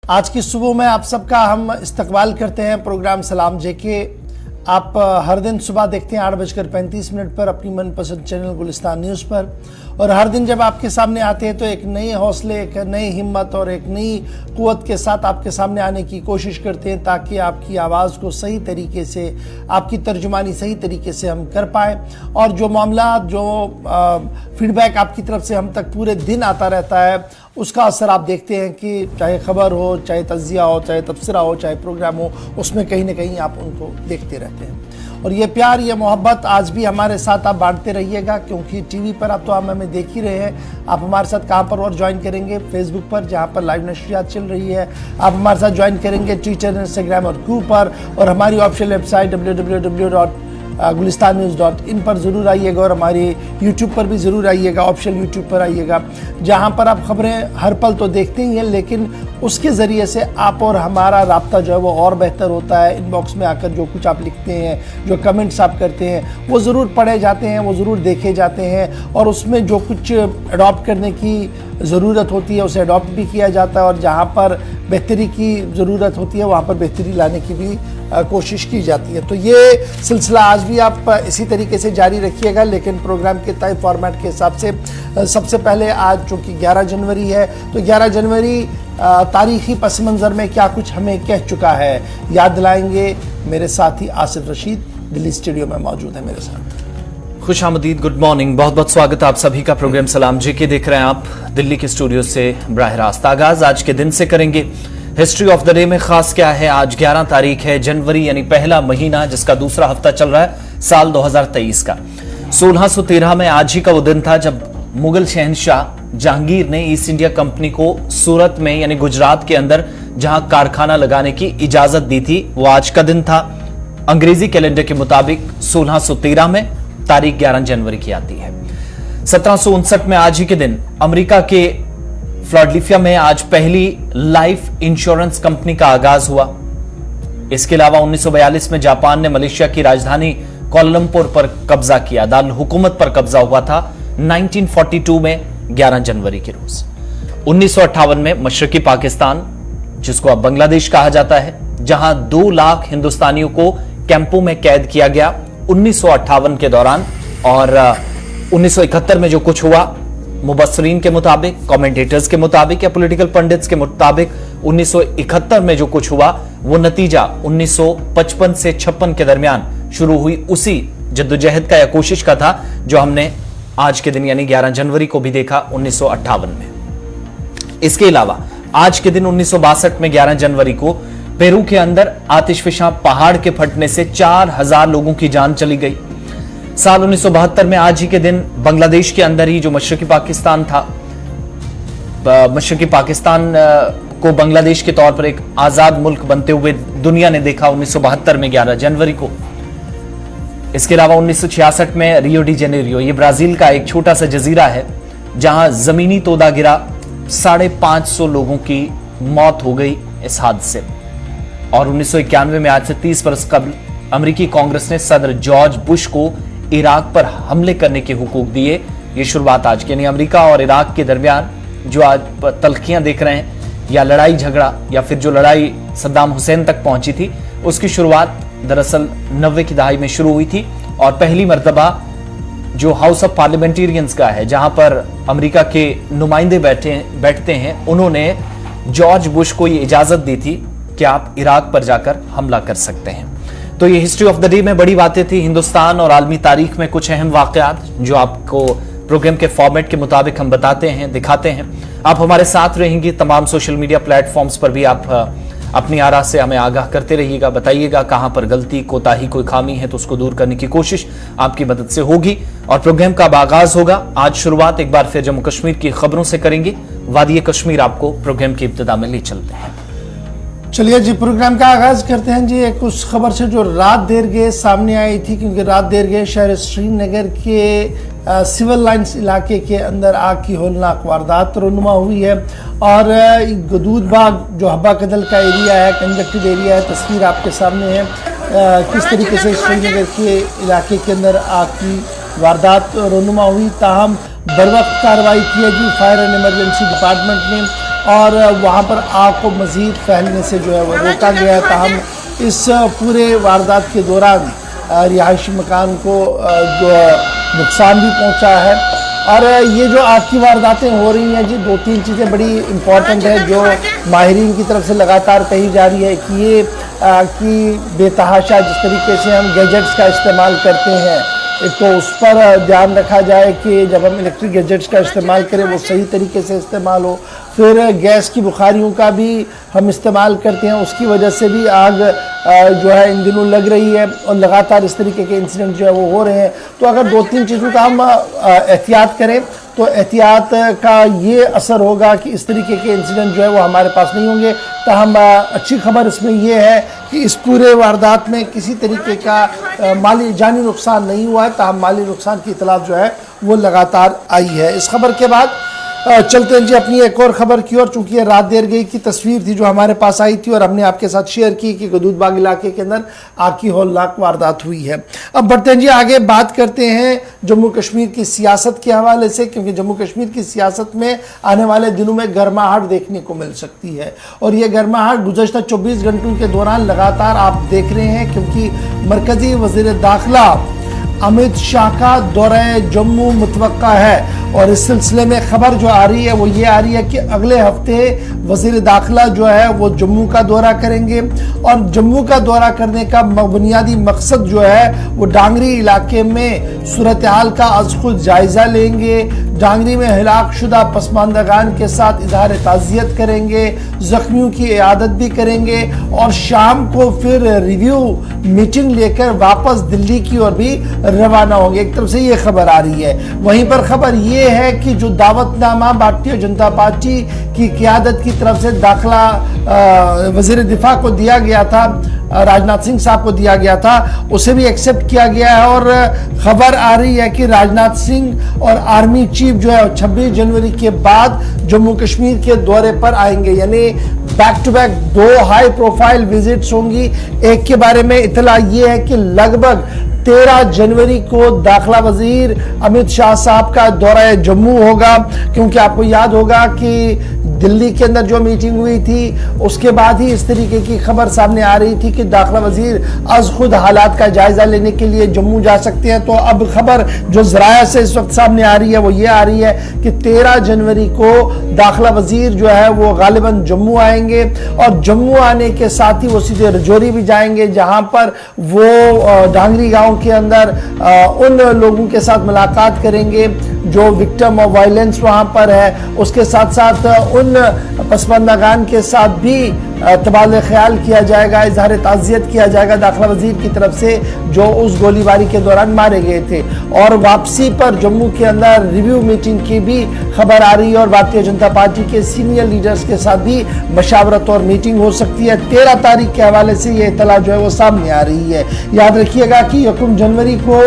आज की सुबह में आप सबका हम इस्तकबाल करते हैं प्रोग्राम सलाम जेके। आप हर दिन सुबह देखते हैं 8:35 पर अपनी मनपसंद चैनल गुलिस्तान न्यूज़ पर, और हर दिन जब आपके सामने आते हैं तो एक नए हौसले, एक नई हिम्मत और एक नई क़ुव्वत के साथ आपके सामने आने की कोशिश करते हैं ताकि आपकी आवाज़ को सही तरीके से, आपकी तर्जुमानी सही तरीके से हम कर पाएँ, और जो मामला, जो फीडबैक आपकी तरफ से हम तक पूरे दिन आता रहता है उसका असर आप देखते हैं कि चाहे खबर हो, चाहे तज़िया हो, चाहे तबसरा हो, चाहे प्रोग्राम हो, उसमें कहीं ना कहीं आप उनको देखते रहते हैं। और ये प्यार, ये मोहब्बत आज भी हमारे साथ आप बांटते रहिएगा, क्योंकि टीवी पर आप तो हमें देख ही रहे हैं। आप हमारे साथ कहाँ पर और ज्वाइन करेंगे? फेसबुक पर, जहाँ पर लाइव नशरियात चल रही है। आप हमारे साथ ज्वाइन करेंगे ट्विटर, इंस्टाग्राम और क्यू पर, और हमारी ऑफिशियल वेबसाइट www.gulistannews.in पर ज़रूर आइएगा, और हमारी यूट्यूब पर भी ज़रूर आइएगा, ऑफिशियल यूट्यूब पर आइएगा, जहाँ पर आप खबरें हर पल तो देखते ही हैं, लेकिन उसके ज़रिए से आप और हमारा राब्ता जो है वो और बेहतर होता है। इनबॉक्स में आकर जो कुछ आप लिखते हैं, जो कमेंट्स आप करते हैं, वो ज़रूर पढ़े जाते हैं, वो ज़रूर देखे जाते हैं, और उसमें जो कुछ अडॉप्ट करने की ज़रूरत होती है उसे अडॉप्ट भी किया जाता है, और जहाँ पर बेहतरी की ज़रूरत होती है वहाँ पर बेहतरी लाने की भी कोशिश की जाती है। तो ये सिलसिला आज भी आप इसी तरीके से जारी रखिएगा, लेकिन प्रोग्राम के तय फॉर्मेट के हिसाब से सबसे पहले आज चूँकि 11 जनवरी है, तो 11 जनवरी तारीख़ी पस मंज़र में क्या कुछ हमें कह चुका है, याद दिलाएंगे मेरे साथी आसिफ रशीद, दिल्ली स्टूडियो में मौजूद है मेरे साथ। खुश आमदीद, गुड मॉर्निंग, बहुत बहुत स्वागत है आप सभी का। प्रोग्राम सलाम जेके देख रहे हैं आप दिल्ली के स्टूडियो से बराह रास्त। आगाज आज के दिन से करेंगे। हिस्ट्री ऑफ द डे में खास क्या है? आज 11 तारीख है जनवरी, यानी पहला महीना जिसका दूसरा हफ्ता चल रहा है साल 2023 का। 1613 में आज ही का वो दिन था जब मुगल शहंशाह जहांगीर ने ईस्ट इंडिया कंपनी को सूरत में यानी गुजरात के अंदर जहां कारखाना लगाने की इजाजत दी थी, वो आज का दिन था। अंग्रेजी कैलेंडर के मुताबिक 1613 में तारीख 11 जनवरी की आती है। 1759 में आज ही के दिन अमेरिका के फिलाडेल्फिया में आज पहली लाइफ इंश्योरेंस कंपनी का आगाज हुआ। इसके अलावा 1942 में जापान ने मलेशिया की राजधानी कोलंबोर पर कब्जा किया। दारुल हुकूमत पर कब्जा हुआ था 1942 में 11 जनवरी के रोज। 1958 में मशरकी पाकिस्तान, जिसको अब बांग्लादेश कहा जाता है, जहां 2 लाख हिंदुस्तानियों को कैंपों में कैद किया गया 1958 के दौरान। और 1971 में जो कुछ हुआ, मुबस्सरीन के मुताबिक, कमेंटेटर्स के मुताबिक या पॉलिटिकल पंडित्स के मुताबिक, 1971 में जो कुछ हुआ वो नतीजा 1955 से 56 के दरमियान शुरू हुई उसी जद्दोजहद का या कोशिश का था जो हमने आज के दिन यानी 11 जनवरी को भी देखा 1958 में। इसके अलावा आज के दिन 1962 में 11 जनवरी को पेरू के अंदर आतिशफिशा पहाड़ के फटने से 4000 लोगों की जान चली गई। साल 1972 में आज ही के दिन बांग्लादेश के अंदर ही जो मशरकी पाकिस्तान था, मशरकी पाकिस्तान को बांग्लादेश के तौर पर एक आजाद मुल्क बनते हुए दुनिया ने देखा 1972 में 11 जनवरी को। इसके अलावा 1966 में रियो डी जेनेरियो, ये ब्राजील का एक छोटा सा जजीरा है जहां जमीनी तोदा गिरा, 550 लोगों की मौत हो गई इस हादसे। और 1991 में आज से 30 वर्ष कबल अमेरिकी कांग्रेस ने सदर जॉर्ज बुश को इराक पर हमले करने के हुकूक दिए। ये शुरुआत आज के, यानी अमेरिका और इराक के दरमियान जो आज तल्खियां देख रहे हैं, या लड़ाई झगड़ा, या फिर जो लड़ाई सद्दाम हुसैन तक पहुंची थी, उसकी शुरुआत दरअसल 90 की दहाई में शुरू हुई थी। और पहली मर्तबा जो हाउस ऑफ पार्लियामेंटेरियंस का है, जहां पर अमेरिका के नुमाइंदे बैठते हैं, उन्होंने जॉर्ज बुश को ये इजाजत दी थी कि आप इराक पर जाकर हमला कर सकते हैं। तो ये हिस्ट्री ऑफ द डे में बड़ी बातें थी हिंदुस्तान और आलमी तारीख में कुछ अहम वाकयात जो आपको प्रोग्राम के फॉर्मेट के मुताबिक हम बताते हैं, दिखाते हैं। आप हमारे साथ रहेंगे, तमाम सोशल मीडिया प्लेटफॉर्म्स पर भी आप अपनी आरा से हमें आगाह करते रहिएगा, बताइएगा कहां पर गलती, कोताही, कोई खामी है तो उसको दूर करने की कोशिश आपकी मदद से होगी। और प्रोग्राम का आगाज होगा आज, शुरुआत एक बार फिर जम्मू कश्मीर की खबरों से करेंगे। वादी कश्मीर आपको प्रोग्राम की इब्तिदा में ले चलते हैं। चलिए जी, प्रोग्राम का आगाज करते हैं जी एक उस खबर से जो रात देर गए सामने आई थी, क्योंकि रात देर गए शहर श्रीनगर के सिविल लाइंस इलाके के अंदर आग की होलनाक वारदात रुनुमा हुई है। और गदूद बाग जो हब्बा कदल का एरिया है, कंजक्टेड एरिया है, तस्वीर आपके सामने है किस तरीके से श्रीनगर के इलाके के अंदर आग की वारदात रुनुमा हुई। ताहम बर वक्त कार्रवाई की है जी फायर एंड इमरजेंसी डिपार्टमेंट ने, और वहाँ पर आग को मज़ीद फैलने से जो है वो रोका गया है। ताहम इस पूरे वारदात के दौरान रिहायशी मकान को जो नुकसान भी पहुँचा है। और ये जो आग की वारदातें हो रही हैं जी, 2-3 चीज़ें बड़ी इम्पॉर्टेंट है जो माहिरीन की तरफ से लगातार कही जा रही है कि ये कि बेतहाशा जिस तरीके से हम गैजेट्स का इस्तेमाल करते हैं, एक तो उस पर ध्यान रखा जाए कि जब हम इलेक्ट्रिक गैजेट्स का इस्तेमाल करें वो सही तरीके से इस्तेमाल हो। फिर गैस की बुखारियों का भी हम इस्तेमाल करते हैं, उसकी वजह से भी आग जो है इन दिनों लग रही है और लगातार इस तरीके के इंसिडेंट जो है वो हो रहे हैं। तो अगर 2-3 चीज़ों का हम एहतियात करें तो एहतियात का ये असर होगा कि इस तरीके के इंसिडेंट जो है वो हमारे पास नहीं होंगे। तो हम अच्छी खबर इसमें ये है कि इस पूरे वारदात में किसी तरीके का माली जानी नुकसान नहीं हुआ है। ताहम माली नुकसान की इतला जो है वो लगातार आई है। इस खबर के बाद चलते हैं जी अपनी एक और खबर की ओर। चूंकि ये रात देर गई की तस्वीर थी जो हमारे पास आई थी और हमने आपके साथ शेयर की कि गदूदबाग इलाके के अंदर आग की हौलनाक वारदात हुई है। अब बढ़ते हैं जी आगे, बात करते हैं जम्मू कश्मीर की सियासत के हवाले से, क्योंकि जम्मू कश्मीर की सियासत में आने वाले दिनों में गर्माहट देखने को मिल सकती है। और ये गर्माहट गुज़श्ता 24 घंटों के दौरान लगातार आप देख रहे हैं, क्योंकि मरकजी वज़ीर दाखिला अमित शाह का दौरे जम्मू मुतवक्का है। और इस सिलसिले में खबर जो आ रही है वो ये आ रही है कि अगले हफ्ते वज़ीर दाखिला जो है वो जम्मू का दौरा करेंगे। और जम्मू का दौरा करने का बुनियादी मकसद जो है वो डांगरी इलाके में सूरत हाल का अज़ खुद जायज़ा लेंगे, डांगरी में हिलाक शुदा पसमानदगान के साथ इजहार ताज़ियत करेंगे, ज़ख्मियों की इयादत भी करेंगे और शाम को फिर रिव्यू मीटिंग लेकर वापस दिल्ली की ओर भी रवाना होंगे। एक तरफ से ये खबर आ रही है। वहीं पर खबर ये है कि जो दावतनामा भारतीय जनता पार्टी की क़यादत की तरफ से दाखिला वज़ीर दिफा को दिया गया था, राजनाथ सिंह साहब को दिया गया था, उसे भी एक्सेप्ट किया गया है। और खबर आ रही है कि राजनाथ सिंह और आर्मी चीफ जो है 26 जनवरी के बाद जम्मू कश्मीर के दौरे पर आएंगे। यानी back to back 2 high profile visits होंगी। एक के बारे में इतला ये है कि लगभग 13 जनवरी को दाखिला वजीर अमित शाह साहब का दौरा जम्मू होगा, क्योंकि आपको याद होगा कि दिल्ली के अंदर जो मीटिंग हुई थी उसके बाद ही इस तरीके की खबर सामने आ रही थी कि दाखिला वजीर अज खुद हालात का जायजा लेने के लिए जम्मू जा सकते हैं। तो अब खबर जो ज़राया से इस वक्त सामने आ रही है वो ये आ रही है कि 13 जनवरी को दाखिला वजीर जो है वो गालिबन जम्मू आएंगे और जम्मू आने के साथ ही वो सीधे रजौरी भी जाएंगे, जहां पर वो डांगरी गांव के अंदर उन लोगों के साथ मुलाकात करेंगे जो विक्टिम ऑफ वायलेंस वहां पर है। उसके साथ साथ उन पसमानदगान के साथ भी तबादला ख्याल किया जाएगा, इजहार ताज़ियत किया जाएगा दाखिला वजीर की तरफ से जो उस गोलीबारी के दौरान मारे गए थे। और वापसी पर जम्मू के अंदर रिव्यू मीटिंग की भी खबर आ रही है और भारतीय जनता पार्टी के सीनियर लीडर्स के साथ भी मशावरत और मीटिंग हो सकती है। 13 तारीख के हवाले से ये इतला जो है वो सामने आ रही है। याद रखिएगा कि 1 जनवरी को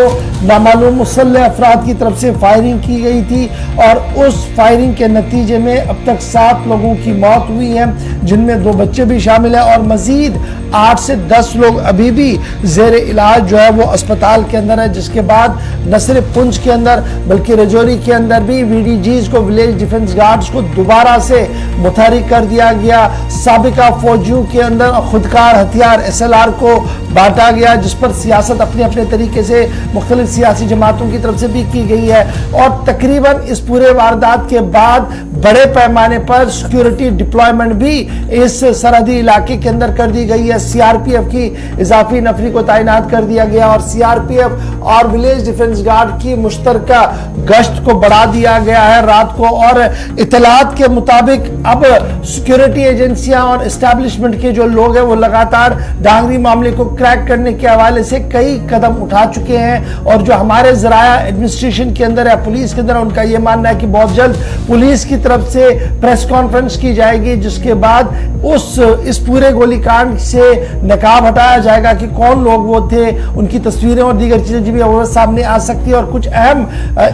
नामालूम मुसल्लह अफराद की तरफ से फायरिंग की गई थी और उस फायरिंग के नतीजे में अब तक 7 लोगों की मौत हुई है, जिनमें 2 बच्चे भी शामिल है और मजीद 8 से 10 लोग अभी भी जेर इलाज जो है वो अस्पताल के अंदर है। जिसके बाद न सिर्फ पुंछ के अंदर बल्कि रजौरी के अंदर भी VDGs को, विलेज डिफेंस गार्ड्स को दोबारा से मुतहरिक कर दिया गया। साबिका फौजियों के अंदर खुदकार हथियार SLR को बांटा गया, जिस पर सियासत अपने अपने तरीके से मुख्तलिफ सियासी जमातों की तरफ से भी की गई है। और तकरीबन इस पूरे वारदात के बाद बड़े पैमाने पर सिक्योरिटी डिप्लॉयमेंट भी इस सरहदी इलाके के अंदर कर दी गई है। CRPF की इजाफी नफरी को तैनात कर दिया गया और CRPF और विलेज डिफेंस गार्ड की मुश्तरका गश्त को बढ़ा दिया गया है रात को। और इतलात के मुताबिक अब सिक्योरिटी एजेंसियां और एस्टैब्लिशमेंट के जो लोग हैं वो लगातार डांगरी मामले को क्रैक करने के हवाले से कई कदम उठा चुके हैं। और जो हमारे ज़राया एडमिनिस्ट्रेशन के अंदर है, पुलिस के अंदर, उनका यह मानना है कि बहुत जल्द पुलिस की तरफ से प्रेस कॉन्फ्रेंस की जाएगी, जिसके बाद इस पूरे गोलीकांड से नकाब हटाया जाएगा कि कौन लोग वो थे, उनकी तस्वीरें और दीगर चीजें भी सामने आ सकती है। और कुछ अहम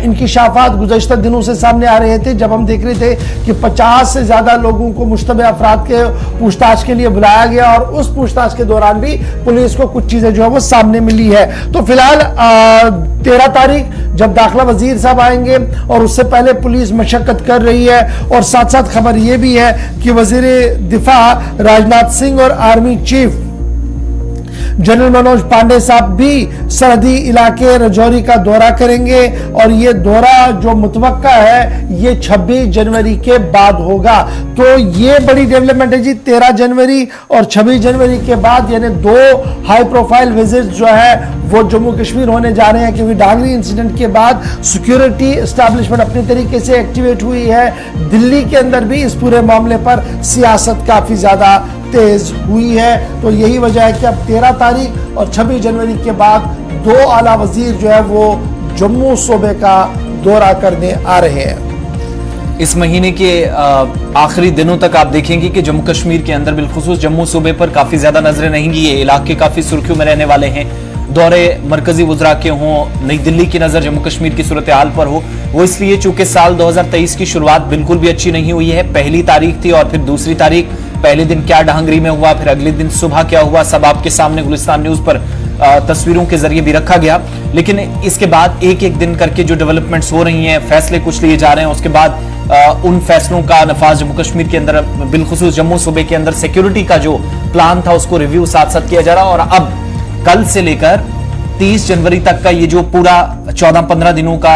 इंकिशाफात गुज़श्ता दिनों से सामने आ रहे थे जब हम देख रहे थे कि 50 से ज्यादा लोगों को मुश्तबे अफराद के पूछताछ के लिए बुलाया गया और उस पूछताछ के दौरान भी पुलिस को कुछ चीजें जो है वो सामने मिली है। तो फिलहाल 13 तारीख जब दाखिला वजीर साहब आएंगे और उससे पहले पुलिस मशक्कत कर रही है। और साथ साथ खबर यह भी है कि वजीर दिफा राजनाथ सिंह और army chief general Manoj Pandey साहब भी सरहदी इलाके रजौरी का दौरा करेंगे और ये दौरा जो मुतवक्का है ये 26 जनवरी के बाद होगा। तो ये बड़ी डेवलपमेंट है जी, 13 जनवरी और 26 जनवरी के बाद यानी 2 हाई प्रोफाइल विजिट जो है वो जम्मू कश्मीर होने जा रहे हैं, क्योंकि डांगरी इंसिडेंट के बाद सिक्योरिटी एस्टैब्लिशमेंट अपने तरीके से एक्टिवेट हुई है। दिल्ली के अंदर भी इस पूरे मामले पर सियासत काफी ज्यादा तेज हुई है। तो यही वजह है कि अब 13 तारीख और 26 जनवरी के बाद 2 आला वजीर जो है वो जम्मू सूबे का दौरा करने आ रहे हैं। इस महीने के आखिरी दिनों तक आप देखेंगे कि जम्मू कश्मीर के अंदर बिलखुसूस जम्मू सूबे पर काफी ज्यादा नजरें रहेंगी। ये इलाके काफी सुर्खियों में रहने वाले हैं। दौरे मरकजी वज़रा के हों, नई दिल्ली की नजर जम्मू कश्मीर की सूरत हाल पर हो, वो इसलिए चूंकि साल 2023 की शुरुआत बिल्कुल भी अच्छी नहीं हुई है। पहली तारीख थी और फिर दूसरी तारीख, पहले दिन क्या डांगरी में हुआ, फिर अगले दिन सुबह क्या हुआ, सब आपके सामने गुलिस्तान न्यूज पर तस्वीरों के जरिए भी रखा गया। लेकिन इसके बाद एक एक दिन करके जो डेवलपमेंट्स हो रही हैं, फैसले कुछ लिए जा रहे हैं, उसके बाद उन फैसलों का नफाज जम्मू कश्मीर के अंदर बिलखुसूस जम्मू सूबे के अंदर सिक्योरिटी का जो प्लान था उसको रिव्यू साथ साथ किया जा रहा है। और अब कल से लेकर 30 जनवरी तक का ये जो पूरा 14-15 दिनों का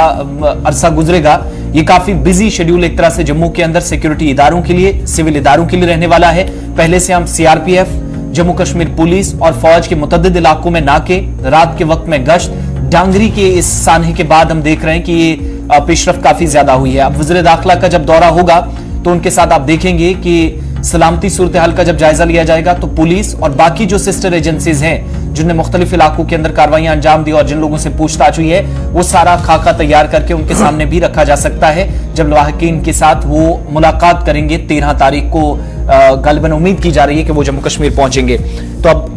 अरसा गुजरेगा, ये काफी बिजी शेड्यूल एक तरह से जम्मू के अंदर सिक्योरिटी इदारों के लिए, सिविल इदारों के लिए रहने वाला है। पहले से हम सीआरपीएफ, जम्मू कश्मीर पुलिस और फौज के मुतअद्दिद इलाकों में नाके, रात के वक्त में गश्त, डांगरी के इस सानहे के बाद हम देख रहे हैं कि ये पेशरफ्त काफी ज्यादा हुई है। अब वज़ीर दाखिला का जब दौरा होगा तो उनके साथ आप देखेंगे कि सलामती सूरत हाल का जब जायजा लिया जाएगा तो पुलिस और बाकी जो सिस्टर एजेंसीज हैं जिनने मुख्तलिफ इलाकों के अंदर कार्रवाइयां अंजाम दी और जिन लोगों से पूछताछ हुई है, वो सारा खाका तैयार करके उनके सामने भी रखा जा सकता है जब लाहिकीन के साथ वो मुलाकात करेंगे 13 तारीख को। गालिबन उम्मीद की जा रही है कि वो जम्मू कश्मीर पहुंचेंगे। तो अब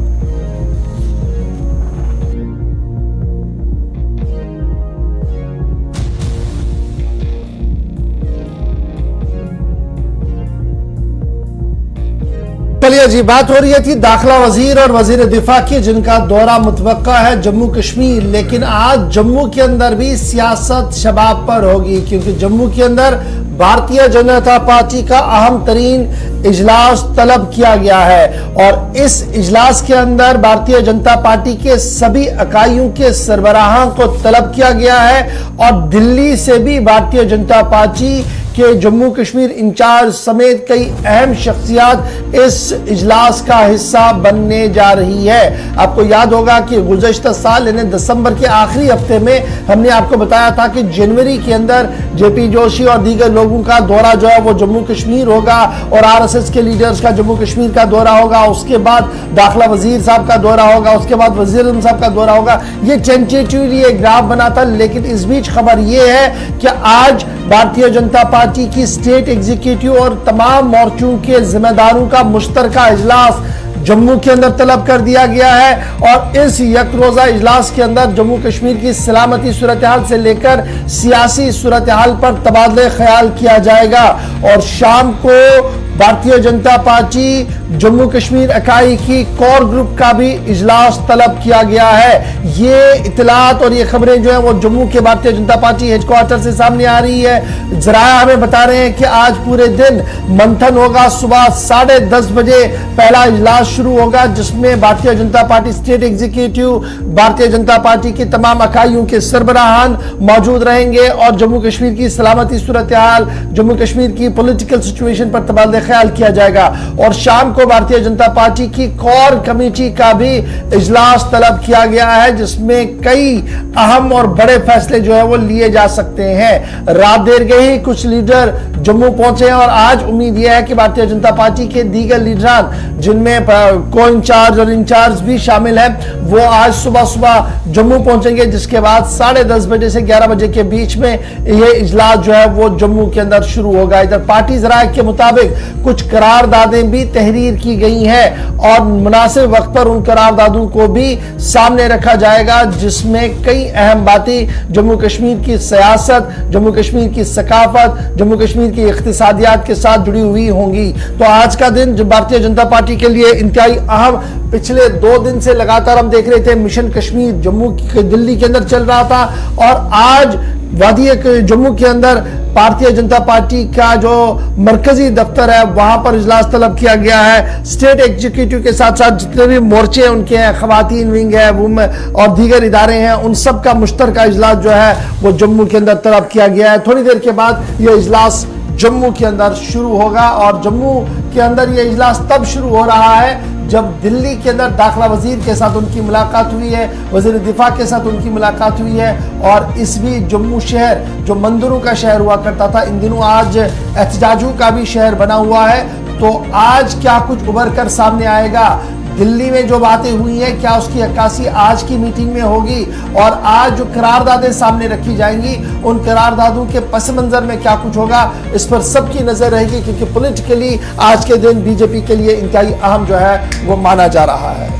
चलिए जी, बात हो रही थी दाखिला वजीर और वजीर दिफा की, जिनका दौरा मुतवक्का है जम्मू कश्मीर। लेकिन आज जम्मू के अंदर भी सियासत शबाब पर होगी, क्योंकि जम्मू के अंदर भारतीय जनता पार्टी का अहम तरीन इजलास तलब किया गया है। और इस इजलास के अंदर भारतीय जनता पार्टी के सभी इकाइयों के सरबराहां को तलब किया गया है और दिल्ली से भी भारतीय जनता पार्टी के जम्मू कश्मीर इंचार्ज समेत कई अहम शख्सियात इस इजलास का हिस्सा बनने जा रही है। आपको याद होगा कि गुज़श्ता साल यानी दिसंबर के आखिरी हफ्ते में हमने आपको बताया था कि जनवरी के अंदर जेपी जोशी और दीगर लोगों का दौरा जो है वो जम्मू कश्मीर होगा और आरएसएस के लीडर्स का जम्मू कश्मीर का दौरा होगा। उसके बाद दाखिला वजीर साहब का दौरा होगा, उसके बाद वजीर आज़म साहब का दौरा होगा। ये टेंटेटिवली एक ग्राफ बना था, लेकिन इस बीच खबर ये है कि आज भारतीय जनता पार्टी की स्टेट एग्जीक्यूटिव और तमाम मोर्चों के जिम्मेदारों का मुश्तरका इजलास जम्मू के अंदर तलब कर दिया गया है। और इस एक रोजा इजलास के अंदर जम्मू कश्मीर की सलामती सूरत हाल से लेकर सियासी सूरत हाल पर तबादले ख्याल किया जाएगा। और शाम को भारतीय जनता पार्टी जम्मू कश्मीर इकाई की कोर ग्रुप का भी इजलास तलब किया गया है। ये इतलात और ये खबरें जो है वो जम्मू के भारतीय जनता पार्टी हेडक्वार्टर से सामने आ रही है। जराया हमें बता रहे हैं कि आज पूरे दिन मंथन होगा। सुबह 10:30 बजे पहला इजलास शुरू होगा, जिसमें Bharatiya Janata party state executive, Bharatiya Janata party की तमाम इकाइयों के सरबराहान मौजूद रहेंगे और जम्मू कश्मीर की सलामती सूरत हाल, जम्मू कश्मीर की पॉलिटिकल सिचुएशन पर तबादले ख्याल किया जाएगा। और शाम को भारतीय जनता पार्टी की कोर कमेटी का भी इजलास तलब किया गया है, जिसमें कई अहम और बड़े फैसले जो है वो लिए जा सकते हैं। रात देर गई ही कुछ लीडर जम्मू पहुंचे और आज उम्मीद यह है कि भारतीय जनता पार्टी के दीगर लीडरान, जिनमें को इंचार्ज और इंचार्ज भी शामिल है, वो आज सुबह सुबह जम्मू पहुंचेंगे, जिसके बाद 10:30 बजे से 11 बजे के बीच में यह इजलास जो है वो जम्मू के अंदर शुरू होगा। इधर पार्टी जराये के मुताबिक कुछ करारदादें भी तहरीर की गई हैं और मुनासिब वक्त पर उन करारदादों को भी सामने रखा जाएगा, जिसमें कई अहम बातें जम्मू कश्मीर की सियासत, जम्मू कश्मीर की सकाफत, जम्मू कश्मीर की इख्तिसादियात के साथ जुड़ी हुई होंगी। तो आज का दिन जो भारतीय जनता पार्टी के लिए इंतहाई अहम, पिछले 2 दिन से लगातार हम देख रहे थे मिशन कश्मीर जम्मू दिल्ली के अंदर चल रहा था, और आज वादी जम्मू के अंदर भारतीय जनता पार्टी का जो मरकजी दफ्तर है वहां पर इजलास तलब किया गया है। स्टेट एग्जीक्यूटिव के साथ साथ जितने भी मोर्चे उनके हैं, खवातीन विंग है, और दीगर इदारे हैं, उन सब का मुश्तरका इजलास जो है वो जम्मू के अंदर तलब किया गया है। थोड़ी देर के बाद ये इजलास जम्मू के अंदर शुरू होगा, और जम्मू के अंदर ये इजलास तब शुरू हो रहा है जब दिल्ली के अंदर दाखिला वजीर के साथ उनकी मुलाकात हुई है, वजीर दिफा के साथ उनकी मुलाकात हुई है, और इस भी जम्मू शहर जो मंदिरों का शहर हुआ करता था, इन दिनों आज एहतजाजों का भी शहर बना हुआ है। तो आज क्या कुछ उभर कर सामने आएगा, दिल्ली में जो बातें हुई हैं क्या उसकी अक्कासी आज की मीटिंग में होगी, और आज जो करारदादें सामने रखी जाएंगी उन करारदादों के पस मंजर में क्या कुछ होगा, इस पर सबकी नजर रहेगी, क्योंकि पॉलिटिकली आज के दिन बीजेपी के लिए इंतहाई अहम जो है वो माना जा रहा है।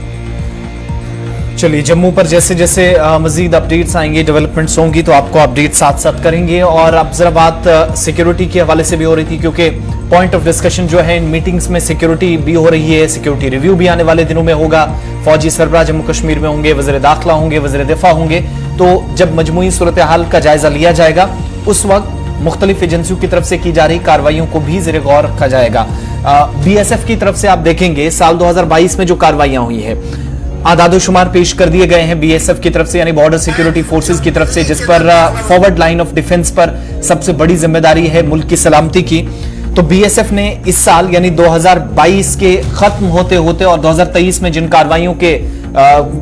चलिए, जम्मू पर जैसे जैसे मजीद अपडेट्स आएंगे, डेवलपमेंट्स होंगी तो आपको अपडेट साथ साथ करेंगे। और अब जरा बात सिक्योरिटी के हवाले से भी हो रही थी, क्योंकि पॉइंट ऑफ डिस्कशन जो है इन मीटिंग्स में सिक्योरिटी भी हो रही है। सिक्योरिटी रिव्यू भी आने वाले दिनों में होगा, फौजी सरबराह जम्मू कश्मीर में होंगे, वज़ीर दाखिला होंगे, वज़ीर दिफा होंगे। तो जब मजमूई सूरत हाल का जायजा लिया जाएगा उस वक्त मुख्तलिफ एजेंसियों की तरफ से की जा रही कार्रवाइयों को भी ज़ेरे गौर रखा जाएगा। BSF की तरफ से आप देखेंगे साल 2022 में जो कार्रवाइयां हुई है, आदादोशुमार पेश कर दिए गए हैं BSF की तरफ से, यानी बॉर्डर सिक्योरिटी फोर्सेस की तरफ से, जिस पर फॉरवर्ड लाइन ऑफ डिफेंस पर सबसे बड़ी जिम्मेदारी है मुल्क की सलामती की। तो BSF ने इस साल यानी 2022 के खत्म होते होते और 2023 में जिन कार्रवाइयों के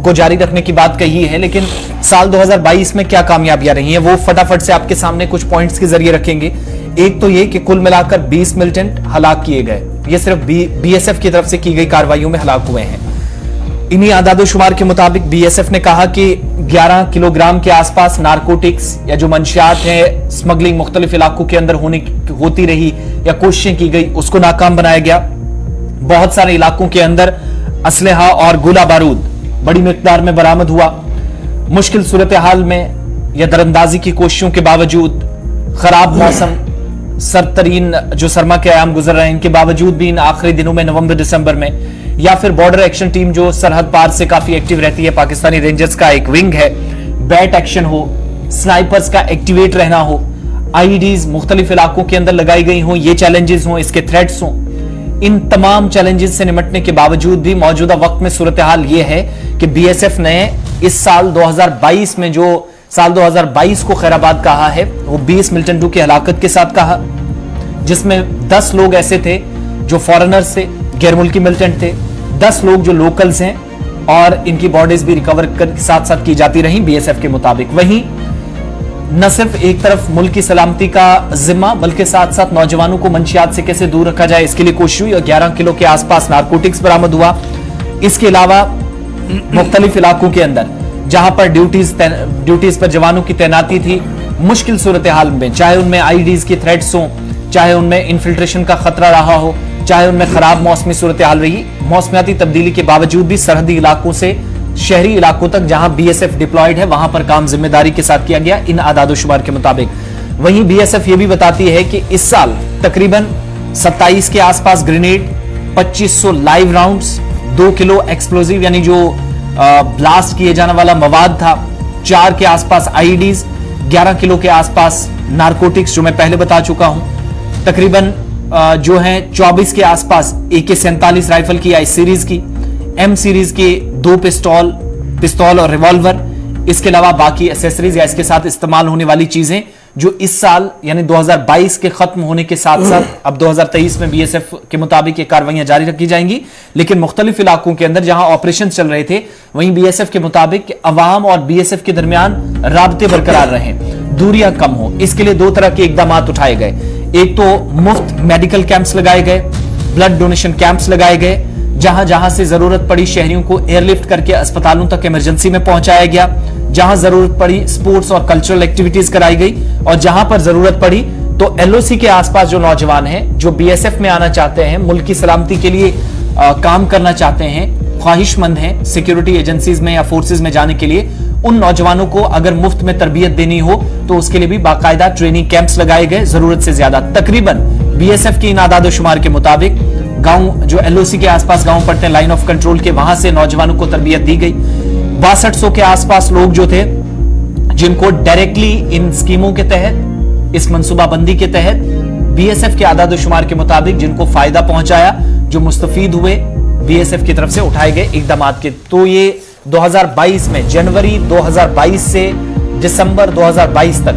को जारी रखने की बात कही है, लेकिन साल 2022 में क्या कामयाबियां रही हैं वो फटाफट से आपके सामने कुछ पॉइंट्स के जरिए रखेंगे। एक तो ये कि कुल मिलाकर 20 मिलिटेंट हलाक किए गए, ये सिर्फ BSF की तरफ से की गई कार्रवाइयों में हलाक हुए हैं। इन्हीं आदादोशुमार के मुताबिक BSF ने कहा कि 11 किलोग्राम के आसपास नारकोटिक्स या जो मंशियात है, स्मगलिंग मुख्तलिफ इलाकों के अंदर होती रही या कोशिशें की गई, उसको नाकाम बनाया गया। बहुत सारे इलाकों के अंदर असलहा और गोला बारूद बड़ी मिकदार में बरामद हुआ। मुश्किल सूरत हाल में या दरअंदाजी की कोशिशों के बावजूद, खराब मौसम, सरतरीन जो सरमा के आयाम गुजर रहे हैं, इनके बावजूद भी इन आखिरी दिनों में नवंबर दिसंबर में, या फिर बॉर्डर एक्शन टीम जो सरहद पार से काफी एक्टिव रहती है, पाकिस्तानी रेंजर्स का एक विंग है, बैट एक्शन हो, स्नाइपर्स का एक्टिवेट रहना हो, IEDs मुख्तलिफ इलाकों के अंदर लगाई गई हो, ये चैलेंजेस हो, इसके थ्रेट्स हो, इन तमाम चैलेंजेस से निपटने के बावजूद भी मौजूदा वक्त में सूरत हाल यह है कि BSF ने इस साल 2022 में जो साल 2022 को खैराबाद कहा है वो 20 मिलिटेंटों की हलाकत के साथ कहा, जिसमें 10 लोग ऐसे थे जो फॉरेनर्स थे, गैर मुल्की मिलिटेंट थे, 10 लोग जो लोकल्स हैं, और इनकी बॉडीज भी रिकवर साथ साथ की जाती रही BSF के मुताबिक। वहीं न सिर्फ एक तरफ मुल्क की सलामती का जिम्मा, बल्कि साथ साथ नौजवानों को मंशियात से कैसे दूर रखा जाए इसके लिए कोशिश हुई, और 11 किलो के आसपास नारकोटिक्स बरामद हुआ। इसके अलावा मुख्तलिफ इलाकों के अंदर जहां पर ड्यूटीज पर जवानों की तैनाती थी, मुश्किल सूरत हाल में, चाहे उनमें IEDs की थ्रेट्स हो, चाहे उनमें इन्फिल्ट्रेशन का खतरा रहा हो, चाहे उनमें खराब मौसमी सूरत हाल रही, मौसमियाती तब्दीली के बावजूद भी सरहदी इलाकों से शहरी इलाकों तक जहां BSF डिप्लॉयड है वहां पर काम जिम्मेदारी के साथ किया गया इन आदादोशुमार के मुताबिक। वहीं BSF ये भी बताती है कि इस साल तकरीबन 27 के आसपास grenade, 2500 live rounds, 2 kilo explosive यानी जो ब्लास्ट किए जाने वाला मवाद था, 4 के आसपास IEDs, 11 किलो के आसपास नारकोटिक्स जो मैं पहले बता चुका हूं, तकरीबन जो है 24 के आसपास AK-47 राइफल की I सीरीज की, M सीरीज के 2 पिस्तौल और रिवॉल्वर, इसके अलावा बाकी एसेसरीज या इसके साथ इस्तेमाल होने वाली चीजें जो इस साल यानी 2022 के खत्म होने के साथ साथ अब 2023 में BSF के मुताबिक ये कार्रवाइयां जारी रखी जाएंगी। लेकिन मुख्तलिफ इलाकों के अंदर जहां ऑपरेशन चल रहे थे वहीं BSF के मुताबिक अवाम और BSF के दरमियान राब्ते बरकरार रहें, दूरियां कम हो, इसके लिए 2 तरह के इकदाम उठाए गए। एक तो मुफ्त मेडिकल कैंप्स लगाए गए, ब्लड डोनेशन कैंप्स लगाए गए, जहां जहां से जरूरत पड़ी शहरियों को एयरलिफ्ट करके अस्पतालों तक इमरजेंसी में पहुंचाया गया, जहां जरूरत पड़ी स्पोर्ट्स और कल्चरल एक्टिविटीज कराई गई, और जहां पर जरूरत पड़ी तो एलओसी के आसपास जो नौजवान हैं, जो बीएसएफ में आना चाहते हैं, मुल्क की सलामती के लिए काम करना चाहते हैं, ख्वाहिशमंद हैं सिक्योरिटी एजेंसीज में या फोर्सेज में जाने के लिए, उन नौजवानों को अगर मुफ्त में तरबियत देनी हो तो उसके लिए भी बाकायदा ट्रेनिंग कैंप्स लगाए गए, जरूरत से ज्यादा। तकरीबन बीएसएफ की इन आदाद-ओ-शुमार के मुताबिक गांव जो एलओसी के आसपास गांव पड़ते हैं लाइन ऑफ कंट्रोल के, वहां से नौजवानों को तरबियत दी गई। 6200 के आसपास लोग जो थे जिनको डायरेक्टली इन स्कीमों के तहत, इस मंसूबाबंदी के तहत बीएसएफ के आदाद-ओ-शुमार के मुताबिक जिनको फायदा पहुंचाया, जो मुस्तफीद हुए बीएसएफ की तरफ से उठाए गए इकदामात के। तो ये 2022 में, जनवरी 2022 से दिसंबर 2022 तक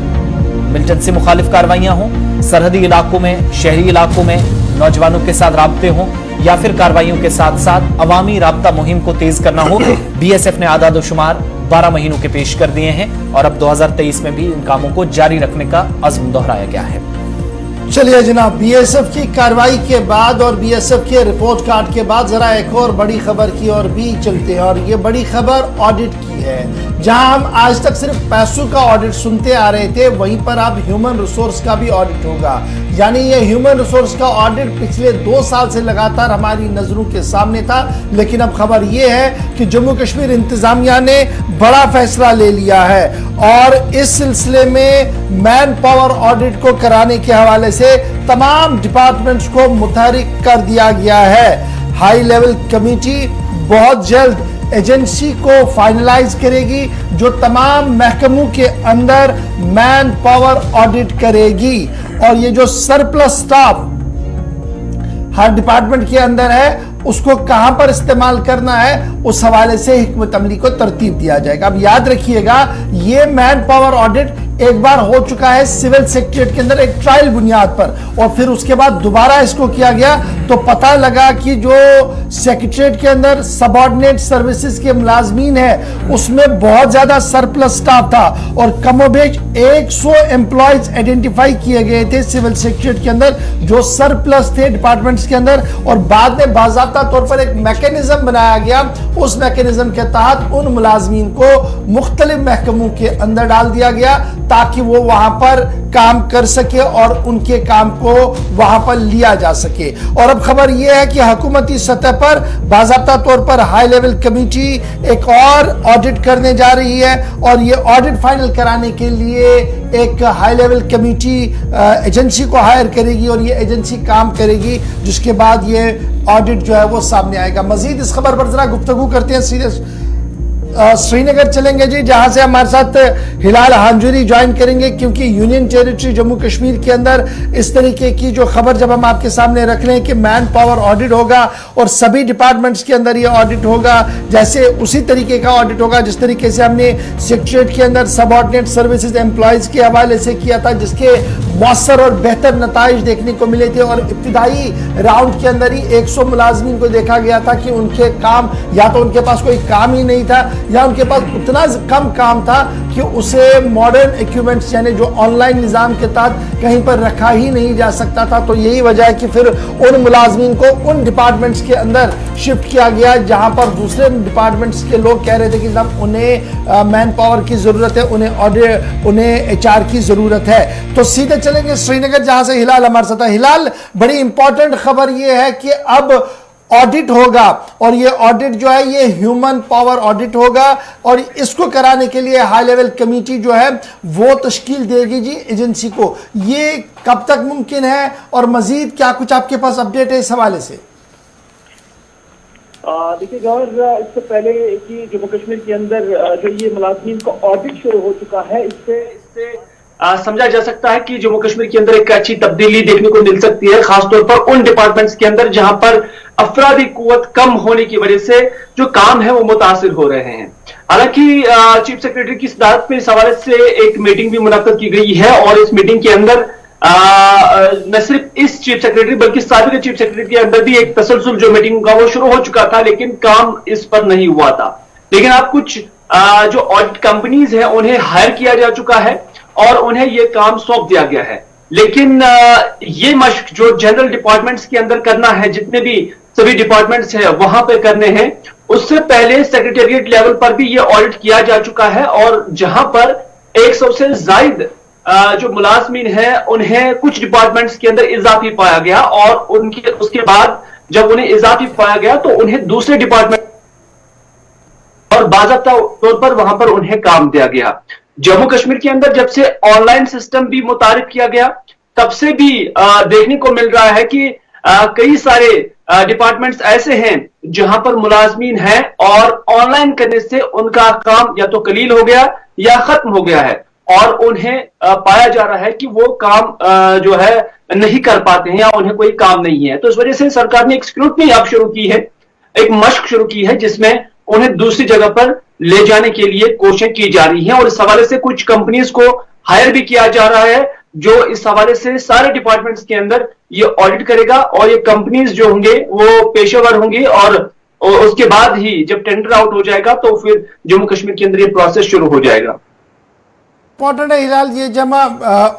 मिलिटेंट से मुखालिफ कार्रवाइयां हों, सरहदी इलाकों में, शहरी इलाकों में नौजवानों के साथ राब्ते हों, या फिर कार्रवाइयों के साथ साथ अवामी राब्ता मुहिम को तेज करना हो, बीएसएफ ने आदाद-ओ-शुमार 12 महीनों के पेश कर दिए हैं और अब 2023 में भी इन कामों को जारी रखने का अज़्म दोहराया गया है। चलिए जनाब, बीएसएफ की कार्रवाई के बाद और बीएसएफ के रिपोर्ट कार्ड के बाद जरा एक और बड़ी खबर की ओर भी चलते हैं, और ये बड़ी खबर ऑडिट की है। जहां हम आज तक सिर्फ पैसों का ऑडिट सुनते आ रहे थे, वहीं पर अब ह्यूमन रिसोर्स का भी ऑडिट होगा। यानी ये ह्यूमन रिसोर्स का ऑडिट पिछले 2 साल से लगातार हमारी नजरों के सामने था, लेकिन अब खबर ये है कि जम्मू कश्मीर इंतजामिया ने बड़ा फैसला ले लिया है और इस सिलसिले में मैन पावर ऑडिट को कराने के हवाले से तमाम डिपार्टमेंट्स को मुतहरिक कर दिया गया है। हाई लेवल कमेटी बहुत जल्द एजेंसी को फाइनलाइज करेगी जो तमाम महकमों के अंदर मैन पावर ऑडिट करेगी, और ये जो सरप्लस स्टाफ हर डिपार्टमेंट के अंदर है उसको कहां पर इस्तेमाल करना है, उस हवाले से हिकमत अमली को तरतीब दिया जाएगा। अब याद रखिएगा, ये मैन पावर ऑडिट एक बार हो चुका है सिविल सेक्रेटरीट के अंदर एक ट्रायल बुनियाद पर, और फिर उसके बाद दोबारा इसको किया गया तो पता लगा कि जो सेक्रेटरीट के अंदर सबऑर्डिनेट सर्विसेज के मुलाजमीन है उसमें बहुत ज्यादा सरप्लस स्टाफ था, और कमोबेश 100 एम्प्लॉयज आइडेंटिफाई किए गए थे सिविल सेक्रेटरीट के अंदर जो सरप्लस थे डिपार्टमेंट्स के अंदर, और बाद में बाज़ाब्ता तौर पर एक मैकेनिज्म बनाया गया। उस मैकेनिज्म के तहत उन मुलाजमीन को मुख्तलिफ महकमों के अंदर डाल दिया गया ताकि वो वहां पर काम कर सके और उनके काम को वहां पर लिया जा सके। और अब खबर यह है कि हुकूमती सतह पर बाज़ाब्ता तौर पर हाई लेवल कमेटी एक और ऑडिट करने जा रही है, और ये ऑडिट फाइनल कराने के लिए एक हाई लेवल कमेटी एजेंसी को हायर करेगी और ये एजेंसी काम करेगी, जिसके बाद ये ऑडिट जो है वो सामने आएगा। मजीद इस खबर पर जरा गुफ्तगू करते हैं, सीधे श्रीनगर चलेंगे जी, जहां से हमारे साथ हिलाल हांजुरी ज्वाइन करेंगे, क्योंकि यूनियन टेरिटरी जम्मू कश्मीर के अंदर इस तरीके की जो खबर जब हम आपके सामने रख रहे हैं कि मैन पावर ऑडिट होगा और सभी डिपार्टमेंट्स के अंदर ये ऑडिट होगा, जैसे उसी तरीके का ऑडिट होगा जिस तरीके से हमने सेक्रेटरीट के अंदर सबऑर्डिनेट सर्विसेज एम्प्लॉयज के हवाले से किया था, जिसके मौसर और बेहतर नताइज देखने को मिले थे। और इब्तिदाई राउंड के अंदर ही 100 मुलाजमीन को देखा गया था कि उनके काम, या तो उनके पास कोई काम ही नहीं था या उनके पास उतना कम काम था कि उसे मॉडर्न इक्विपमेंट्स यानी जो ऑनलाइन निज़ाम के तहत कहीं पर रखा ही नहीं जा सकता था। तो यही वजह है कि फिर उन मुलाजमीन को उन डिपार्टमेंट्स के अंदर शिफ्ट किया गया जहां पर दूसरे डिपार्टमेंट्स के लोग कह रहे थे कि जनाब उन्हें मैन पावर की ज़रूरत है, उन्हें HR की ज़रूरत है। तो सीधे चलेंगे श्रीनगर, जहां से हिलाल हमारे साथ है। हिलाल, बड़ी इंपॉर्टेंट खबर यह है कि अब ऑडिट होगा, और ये ऑडिट जो है ये ह्यूमन पावर ऑडिट होगा, और इसको कराने के लिए हाई लेवल कमेटी जो है वो तश्कील देगी जी एजेंसी को। ये कब तक मुमकिन है और मजीद क्या कुछ आपके पास अपडेट है इस हवाले से? देखिए गौर, इससे पहले कि जम्मू कश्मीर के अंदर जो ये मुलाजमीन का ऑडिट शुरू हो चुका है, इससे समझा जा सकता है कि जम्मू कश्मीर के अंदर एक अच्छी तब्दीली देखने को मिल सकती है, खासतौर पर उन डिपार्टमेंट्स के अंदर जहां पर अफरादी कुव्वत कम होने की वजह से जो काम है वो मुतासिर हो रहे हैं। हालांकि चीफ सेक्रेटरी की सदारत में इस हवाले से एक मीटिंग भी मुनक्कद की गई है, और इस मीटिंग के अंदर न सिर्फ इस चीफ सेक्रेटरी बल्कि साबिक चीफ सेक्रेटरी के अंदर भी एक तसलसल जो मीटिंग का वो शुरू हो चुका था, लेकिन काम इस पर नहीं हुआ था। लेकिन अब कुछ जो ऑडिट कंपनीज हैं उन्हें हायर किया जा चुका है और उन्हें यह काम सौंप दिया गया है। लेकिन ये मश्क जो जनरल डिपार्टमेंट्स के अंदर करना है, जितने भी सभी डिपार्टमेंट्स हैं वहां पे करने हैं, उससे पहले सेक्रेटेरिएट लेवल पर भी ये ऑडिट किया जा चुका है, और जहां पर 100 से ज्यादा जो मुलाजमीन है उन्हें कुछ डिपार्टमेंट्स के अंदर इजाफी पाया गया, और उनके उसके बाद जब उन्हें इजाफी पाया गया तो उन्हें दूसरे डिपार्टमेंट और बाकायदा तौर पर वहां पर उन्हें काम दिया गया। जम्मू कश्मीर के अंदर जब से ऑनलाइन सिस्टम भी मुतारिफ किया गया, तब से भी देखने को मिल रहा है कि कई सारे डिपार्टमेंट्स ऐसे हैं जहां पर मुलाजमीन हैं और ऑनलाइन करने से उनका काम या तो कलील हो गया या खत्म हो गया है, और उन्हें पाया जा रहा है कि वो काम जो है नहीं कर पाते हैं या उन्हें कोई काम नहीं है। तो इस वजह से सरकार ने एक स्क्रूटनी अब शुरू की है, एक मशक शुरू की है, जिसमें उन्हें दूसरी जगह पर ले जाने के लिए कोशिश की जा रही है। और इस हवाले से कुछ कंपनीज को हायर भी किया जा रहा है, जो इस हवाले से सारे डिपार्टमेंट्स के अंदर ये ऑडिट करेगा, और ये कंपनीज जो होंगे वो पेशेवर होंगी, और उसके बाद ही जब टेंडर आउट हो जाएगा तो फिर जम्मू कश्मीर के अंदर ये प्रोसेस शुरू हो जाएगा। इम्पोर्टेंट है हिलाल, ये जब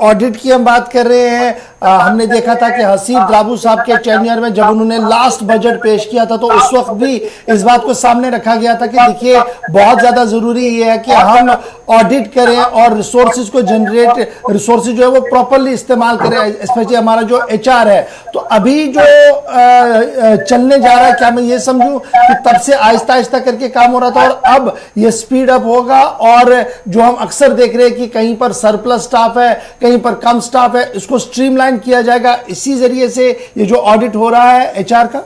ऑडिट की हम बात कर रहे हैं, हमने देखा था कि हसीब द्राबू साहब के टेन्योर में जब उन्होंने लास्ट बजट पेश किया था तो उस वक्त भी इस बात को सामने रखा गया था कि देखिए बहुत ज्यादा जरूरी ये है कि हम ऑडिट करें और रिसोर्सेज को जनरेट, रिसोर्सेज जो है वो प्रॉपरली इस्तेमाल करें, स्पेशली हमारा जो HR है। तो अभी जो चलने जा रहा है, क्या मैं ये समझूं कि तब से आहिस्ता आहिस्ता करके काम हो रहा था और अब ये स्पीड अप होगा, और जो हम अक्सर देख रहे हैं कि कहीं पर सरप्लस स्टाफ है, कहीं पर कम स्टाफ है, इसको स्ट्रीमलाइन किया जाएगा, इसी जरिए से ये जो ऑडिट हो रहा है HR का?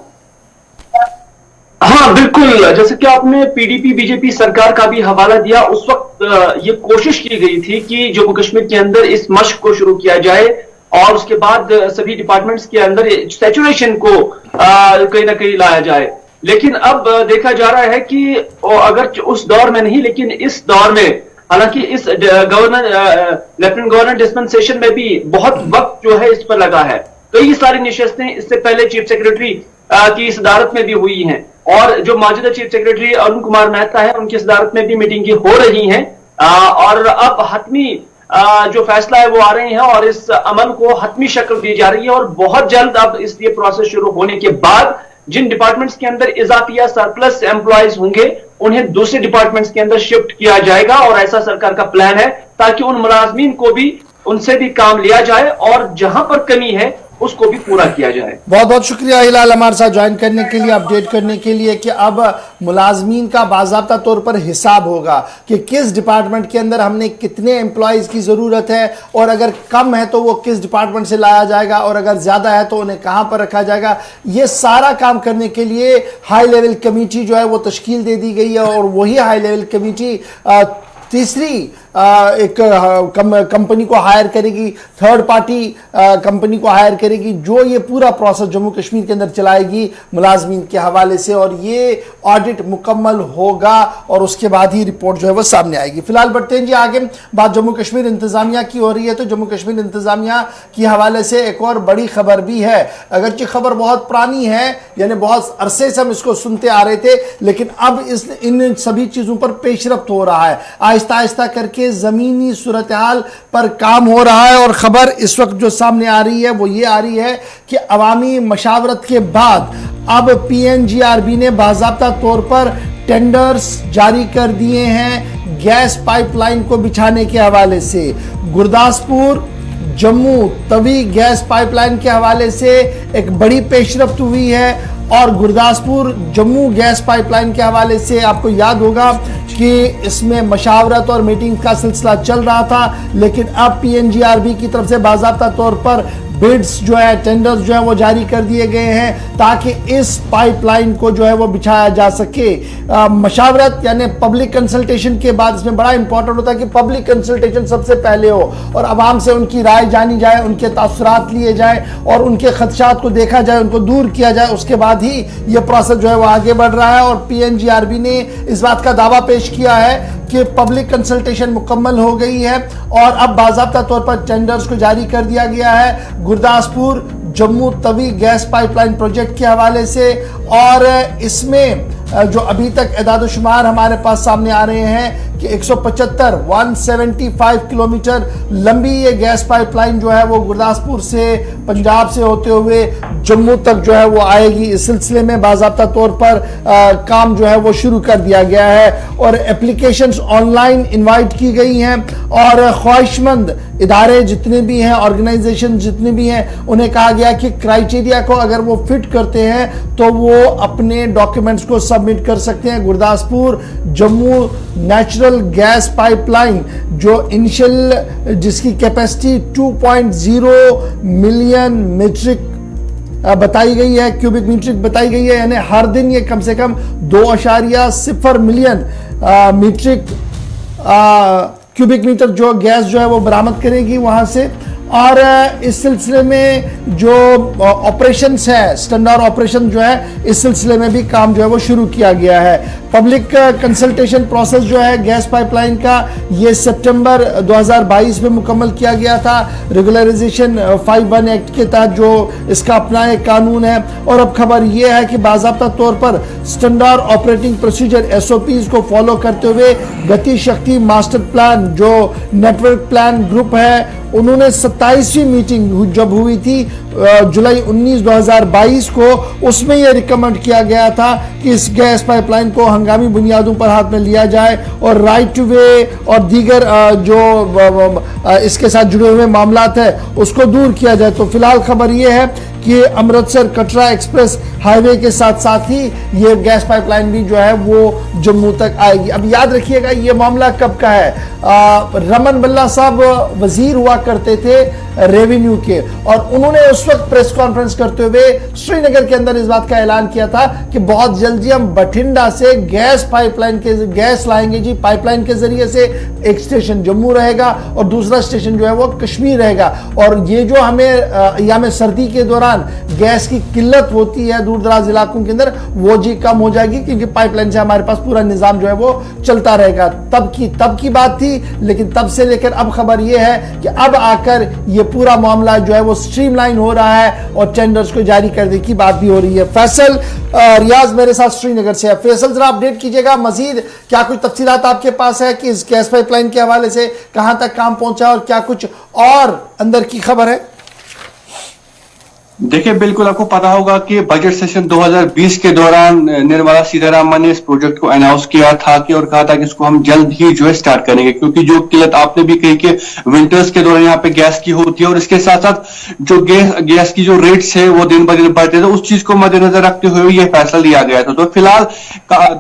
हाँ बिल्कुल, जैसे कि आपने PDP बीजेपी सरकार का भी हवाला दिया, उस वक्त ये कोशिश की गई थी कि जम्मू कश्मीर के अंदर इस मशक को शुरू किया जाए और उसके बाद सभी डिपार्टमेंट्स के अंदर सैचुरेशन को कहीं ना कहीं लाया जाए। लेकिन अब देखा जा रहा है कि अगर उस दौर में नहीं, लेकिन इस दौर में, हालांकि इस लेफ्टिनेंट गवर्नर डिस्पेंसेशन में भी बहुत वक्त जो है इस पर लगा है। कई सारी नशिस्तें इससे पहले चीफ सेक्रेटरी की सदारत में भी हुई हैं, और जो मौजूदा चीफ सेक्रेटरी अरुण कुमार मेहता है उनकी सदारत में भी मीटिंग हो रही हैं, और अब हतमी जो फैसला है वो आ रहे हैं और इस अमल को हतमी शक्ल दी जा रही है। और बहुत जल्द अब इसलिए प्रोसेस शुरू होने के बाद जिन डिपार्टमेंट्स के अंदर इजाफी या सरप्लस एम्प्लॉयज होंगे उन्हें दूसरे डिपार्टमेंट्स के अंदर शिफ्ट किया जाएगा, और ऐसा सरकार का प्लान है ताकि उन मुलाजमीन को भी उनसे भी काम लिया जाए और जहां पर कमी है उसको भी पूरा किया जाए। बहुत बहुत शुक्रिया हिलाल हमारे साथ ज्वाइन करने के लिए, अपडेट करने के लिए कि अब मुलाजमीन का बाज़ाब्ता तौर पर हिसाब होगा कि किस डिपार्टमेंट के अंदर हमने कितने एम्प्लॉयज की ज़रूरत है, और अगर कम है तो वो किस डिपार्टमेंट से लाया जाएगा, और अगर ज़्यादा है तो उन्हें कहाँ पर रखा जाएगा। ये सारा काम करने के लिए हाई लेवल कमेटी जो है वो तश्कील दे दी गई है, और वही हाई लेवल कमेटी तीसरी एक कंपनी को हायर करेगी, थर्ड पार्टी कंपनी को हायर करेगी, जो ये पूरा प्रोसेस जम्मू कश्मीर के अंदर चलाएगी मुलाजमीन के हवाले से, और ये ऑडिट मुकम्मल होगा और उसके बाद ही रिपोर्ट जो है वो सामने आएगी। फिलहाल बढ़ते हैं जी आगे, बात जम्मू कश्मीर इंतजामिया की हो रही है। तो जम्मू कश्मीर इंतजामिया की हवाले से एक और बड़ी खबर भी है, अगरचे खबर बहुत पुरानी है, यानी बहुत अरसे से हम इसको सुनते आ रहे थे, लेकिन अब इन सभी चीज़ों पर पेशरफ्त हो रहा है, आहिस्ता आहिस्ता करके जमीनी सूरत हाल पर काम हो रहा है। और खबर इस वक्त जो सामने आ रही है वो ये आ रही है कि अवामी मशावरत के बाद अब PNGRB ने बाज़ाब्ता तौर पर टेंडर्स जारी कर दिए हैं गैस पाइपलाइन को बिछाने के हवाले से। गुरदासपुर जम्मू तवी गैस पाइपलाइन के हवाले से एक बड़ी पेशरफ्त हुई है, और गुरदासपुर जम्मू गैस पाइपलाइन के हवाले से आपको याद होगा कि इसमें मशावरत और मीटिंग का सिलसिला चल रहा था, लेकिन अब PNGRB की तरफ से बाज़ाब्ता तौर पर बिड्स जो है, टेंडर्स जो है वो जारी कर दिए गए हैं ताकि इस पाइपलाइन को जो है वो बिछाया जा सके। मशावरत यानी पब्लिक कंसल्टेशन के बाद इसमें बड़ा इंपॉर्टेंट होता है कि पब्लिक कंसल्टेशन सबसे पहले हो और आवाम से उनकी राय जानी जाए, उनके तासुरात लिए जाए और उनके खदशात को देखा जाए, उनको दूर किया जाए, उसके बाद ही ये प्रोसेस जो है वो आगे बढ़ रहा है। और PNGRB ने इस बात का दावा पेश किया है कि पब्लिक कंसल्टेशन मुकम्मल हो गई है और अब बाज़ाब्ता तौर पर टेंडर्स को जारी कर दिया गया है Gurdaspur Jammu Tawi gas pipeline project के हवाले से। और इसमें जो अभी तक एदाद शुमार हमारे पास सामने आ रहे हैं कि 175 किलोमीटर लंबी ये गैस पाइपलाइन जो है वो गुरदासपुर से पंजाब से होते हुए जम्मू तक जो है वो आएगी। इस सिलसिले में बाज़ाब्ता तौर पर काम जो है वो शुरू कर दिया गया है और एप्लीकेशंस ऑनलाइन इनवाइट की गई हैं और ख्वाहिशमंद इदारे जितने भी हैं, ऑर्गेनाइजेशन जितने भी हैं, उन्हें कहा गया कि क्राइटेरिया को अगर वो फिट करते हैं तो वो अपने डॉक्यूमेंट्स को सबमिट कर सकते हैं। Gurdaspur Jammu natural gas pipeline जो इनिशियल जिसकी कैपेसिटी 2.0 मिलियन मीट्रिक बताई गई है, क्यूबिक मीट्रिक बताई गई है, यानी हर दिन ये कम से कम 2.0 मिलियन मीट्रिक क्यूबिक मीटर जो गैस जो है वो बरामद करेगी वहां से। और इस सिलसिले में जो ऑपरेशंस है, स्टैंडर्ड ऑपरेशन जो है, इस सिलसिले में भी काम जो है वो शुरू किया गया है। पब्लिक कंसल्टेशन प्रोसेस जो है गैस पाइपलाइन का ये सितंबर 2022 में मुकम्मल किया गया था। रेगुलराइजेशन 51 एक्ट के तहत जो इसका अपना एक कानून है। और अब खबर ये है कि बाज़ाब्ता तौर पर स्टैंडर्ड ऑपरेटिंग प्रोसीजर SOPs को फॉलो करते हुए गति शक्ति मास्टर प्लान जो नेटवर्क प्लान ग्रुप है, उन्होंने 27वीं मीटिंग जब हुई थी जुलाई 19, 2022 को, उसमें यह रिकमेंड किया गया था कि इस गैस पाइपलाइन को हंगामी बुनियादों पर हाथ में लिया जाए और राइट टू वे और दीगर जो इसके साथ जुड़े हुए मामलात है उसको दूर किया जाए। तो फिलहाल खबर यह है कि अमृतसर कटरा एक्सप्रेस हाईवे के साथ साथ ही ये गैस पाइपलाइन भी जो है वो जम्मू तक आएगी। अब याद रखिएगा ये मामला कब का है। रमन बल्ला साहब वजीर हुआ करते थे रेवेन्यू के और उन्होंने उस वक्त प्रेस कॉन्फ्रेंस करते हुए श्रीनगर के अंदर इस बात का ऐलान किया था कि बहुत जल्दी हम बठिंडा से गैस पाइपलाइन के गैस लाएंगे जी, पाइपलाइन के जरिए से। एक स्टेशन जम्मू रहेगा और दूसरा स्टेशन जो है वो कश्मीर रहेगा। और ये जो हमें सर्दी के दौरान गैस की किल्लत होती है दूर दराज इलाकों के अंदर, वो जी कम हो जाएगी क्योंकि पाइपलाइन से हमारे पास पूरा निजाम जो है वो चलता रहेगा। तब की बात थी, लेकिन तब से लेकर अब खबर ये है कि अब आकर ये पूरा मामला जो है वो स्ट्रीमलाइन हो रहा है और टेंडर्स को जारी करने की बात भी हो रही है। फैसल रियाज मेरे साथ श्रीनगर से है। फैसल जरा अपडेट कीजिएगा, मजीद क्या कुछ तफसीलात आपके पास है कि इस गैस पाइपलाइन के हवाले से कहां तक काम पहुंचा और क्या कुछ और अंदर की खबर है? देखिए, बिल्कुल आपको पता होगा कि बजट सेशन 2020 के दौरान निर्मला सीतारामन ने इस प्रोजेक्ट को अनाउंस किया था कि और कहा था कि इसको हम जल्द ही जो है स्टार्ट करेंगे, क्योंकि जो किल्लत आपने भी कही कि विंटर्स के दौरान यहाँ पे गैस की होती है और इसके साथ साथ जो गैस की जो रेट्स है वो दिन ब दिन बढ़ते थे, उस चीज को मद्देनजर रखते हुए ये फैसला लिया गया था। तो फिलहाल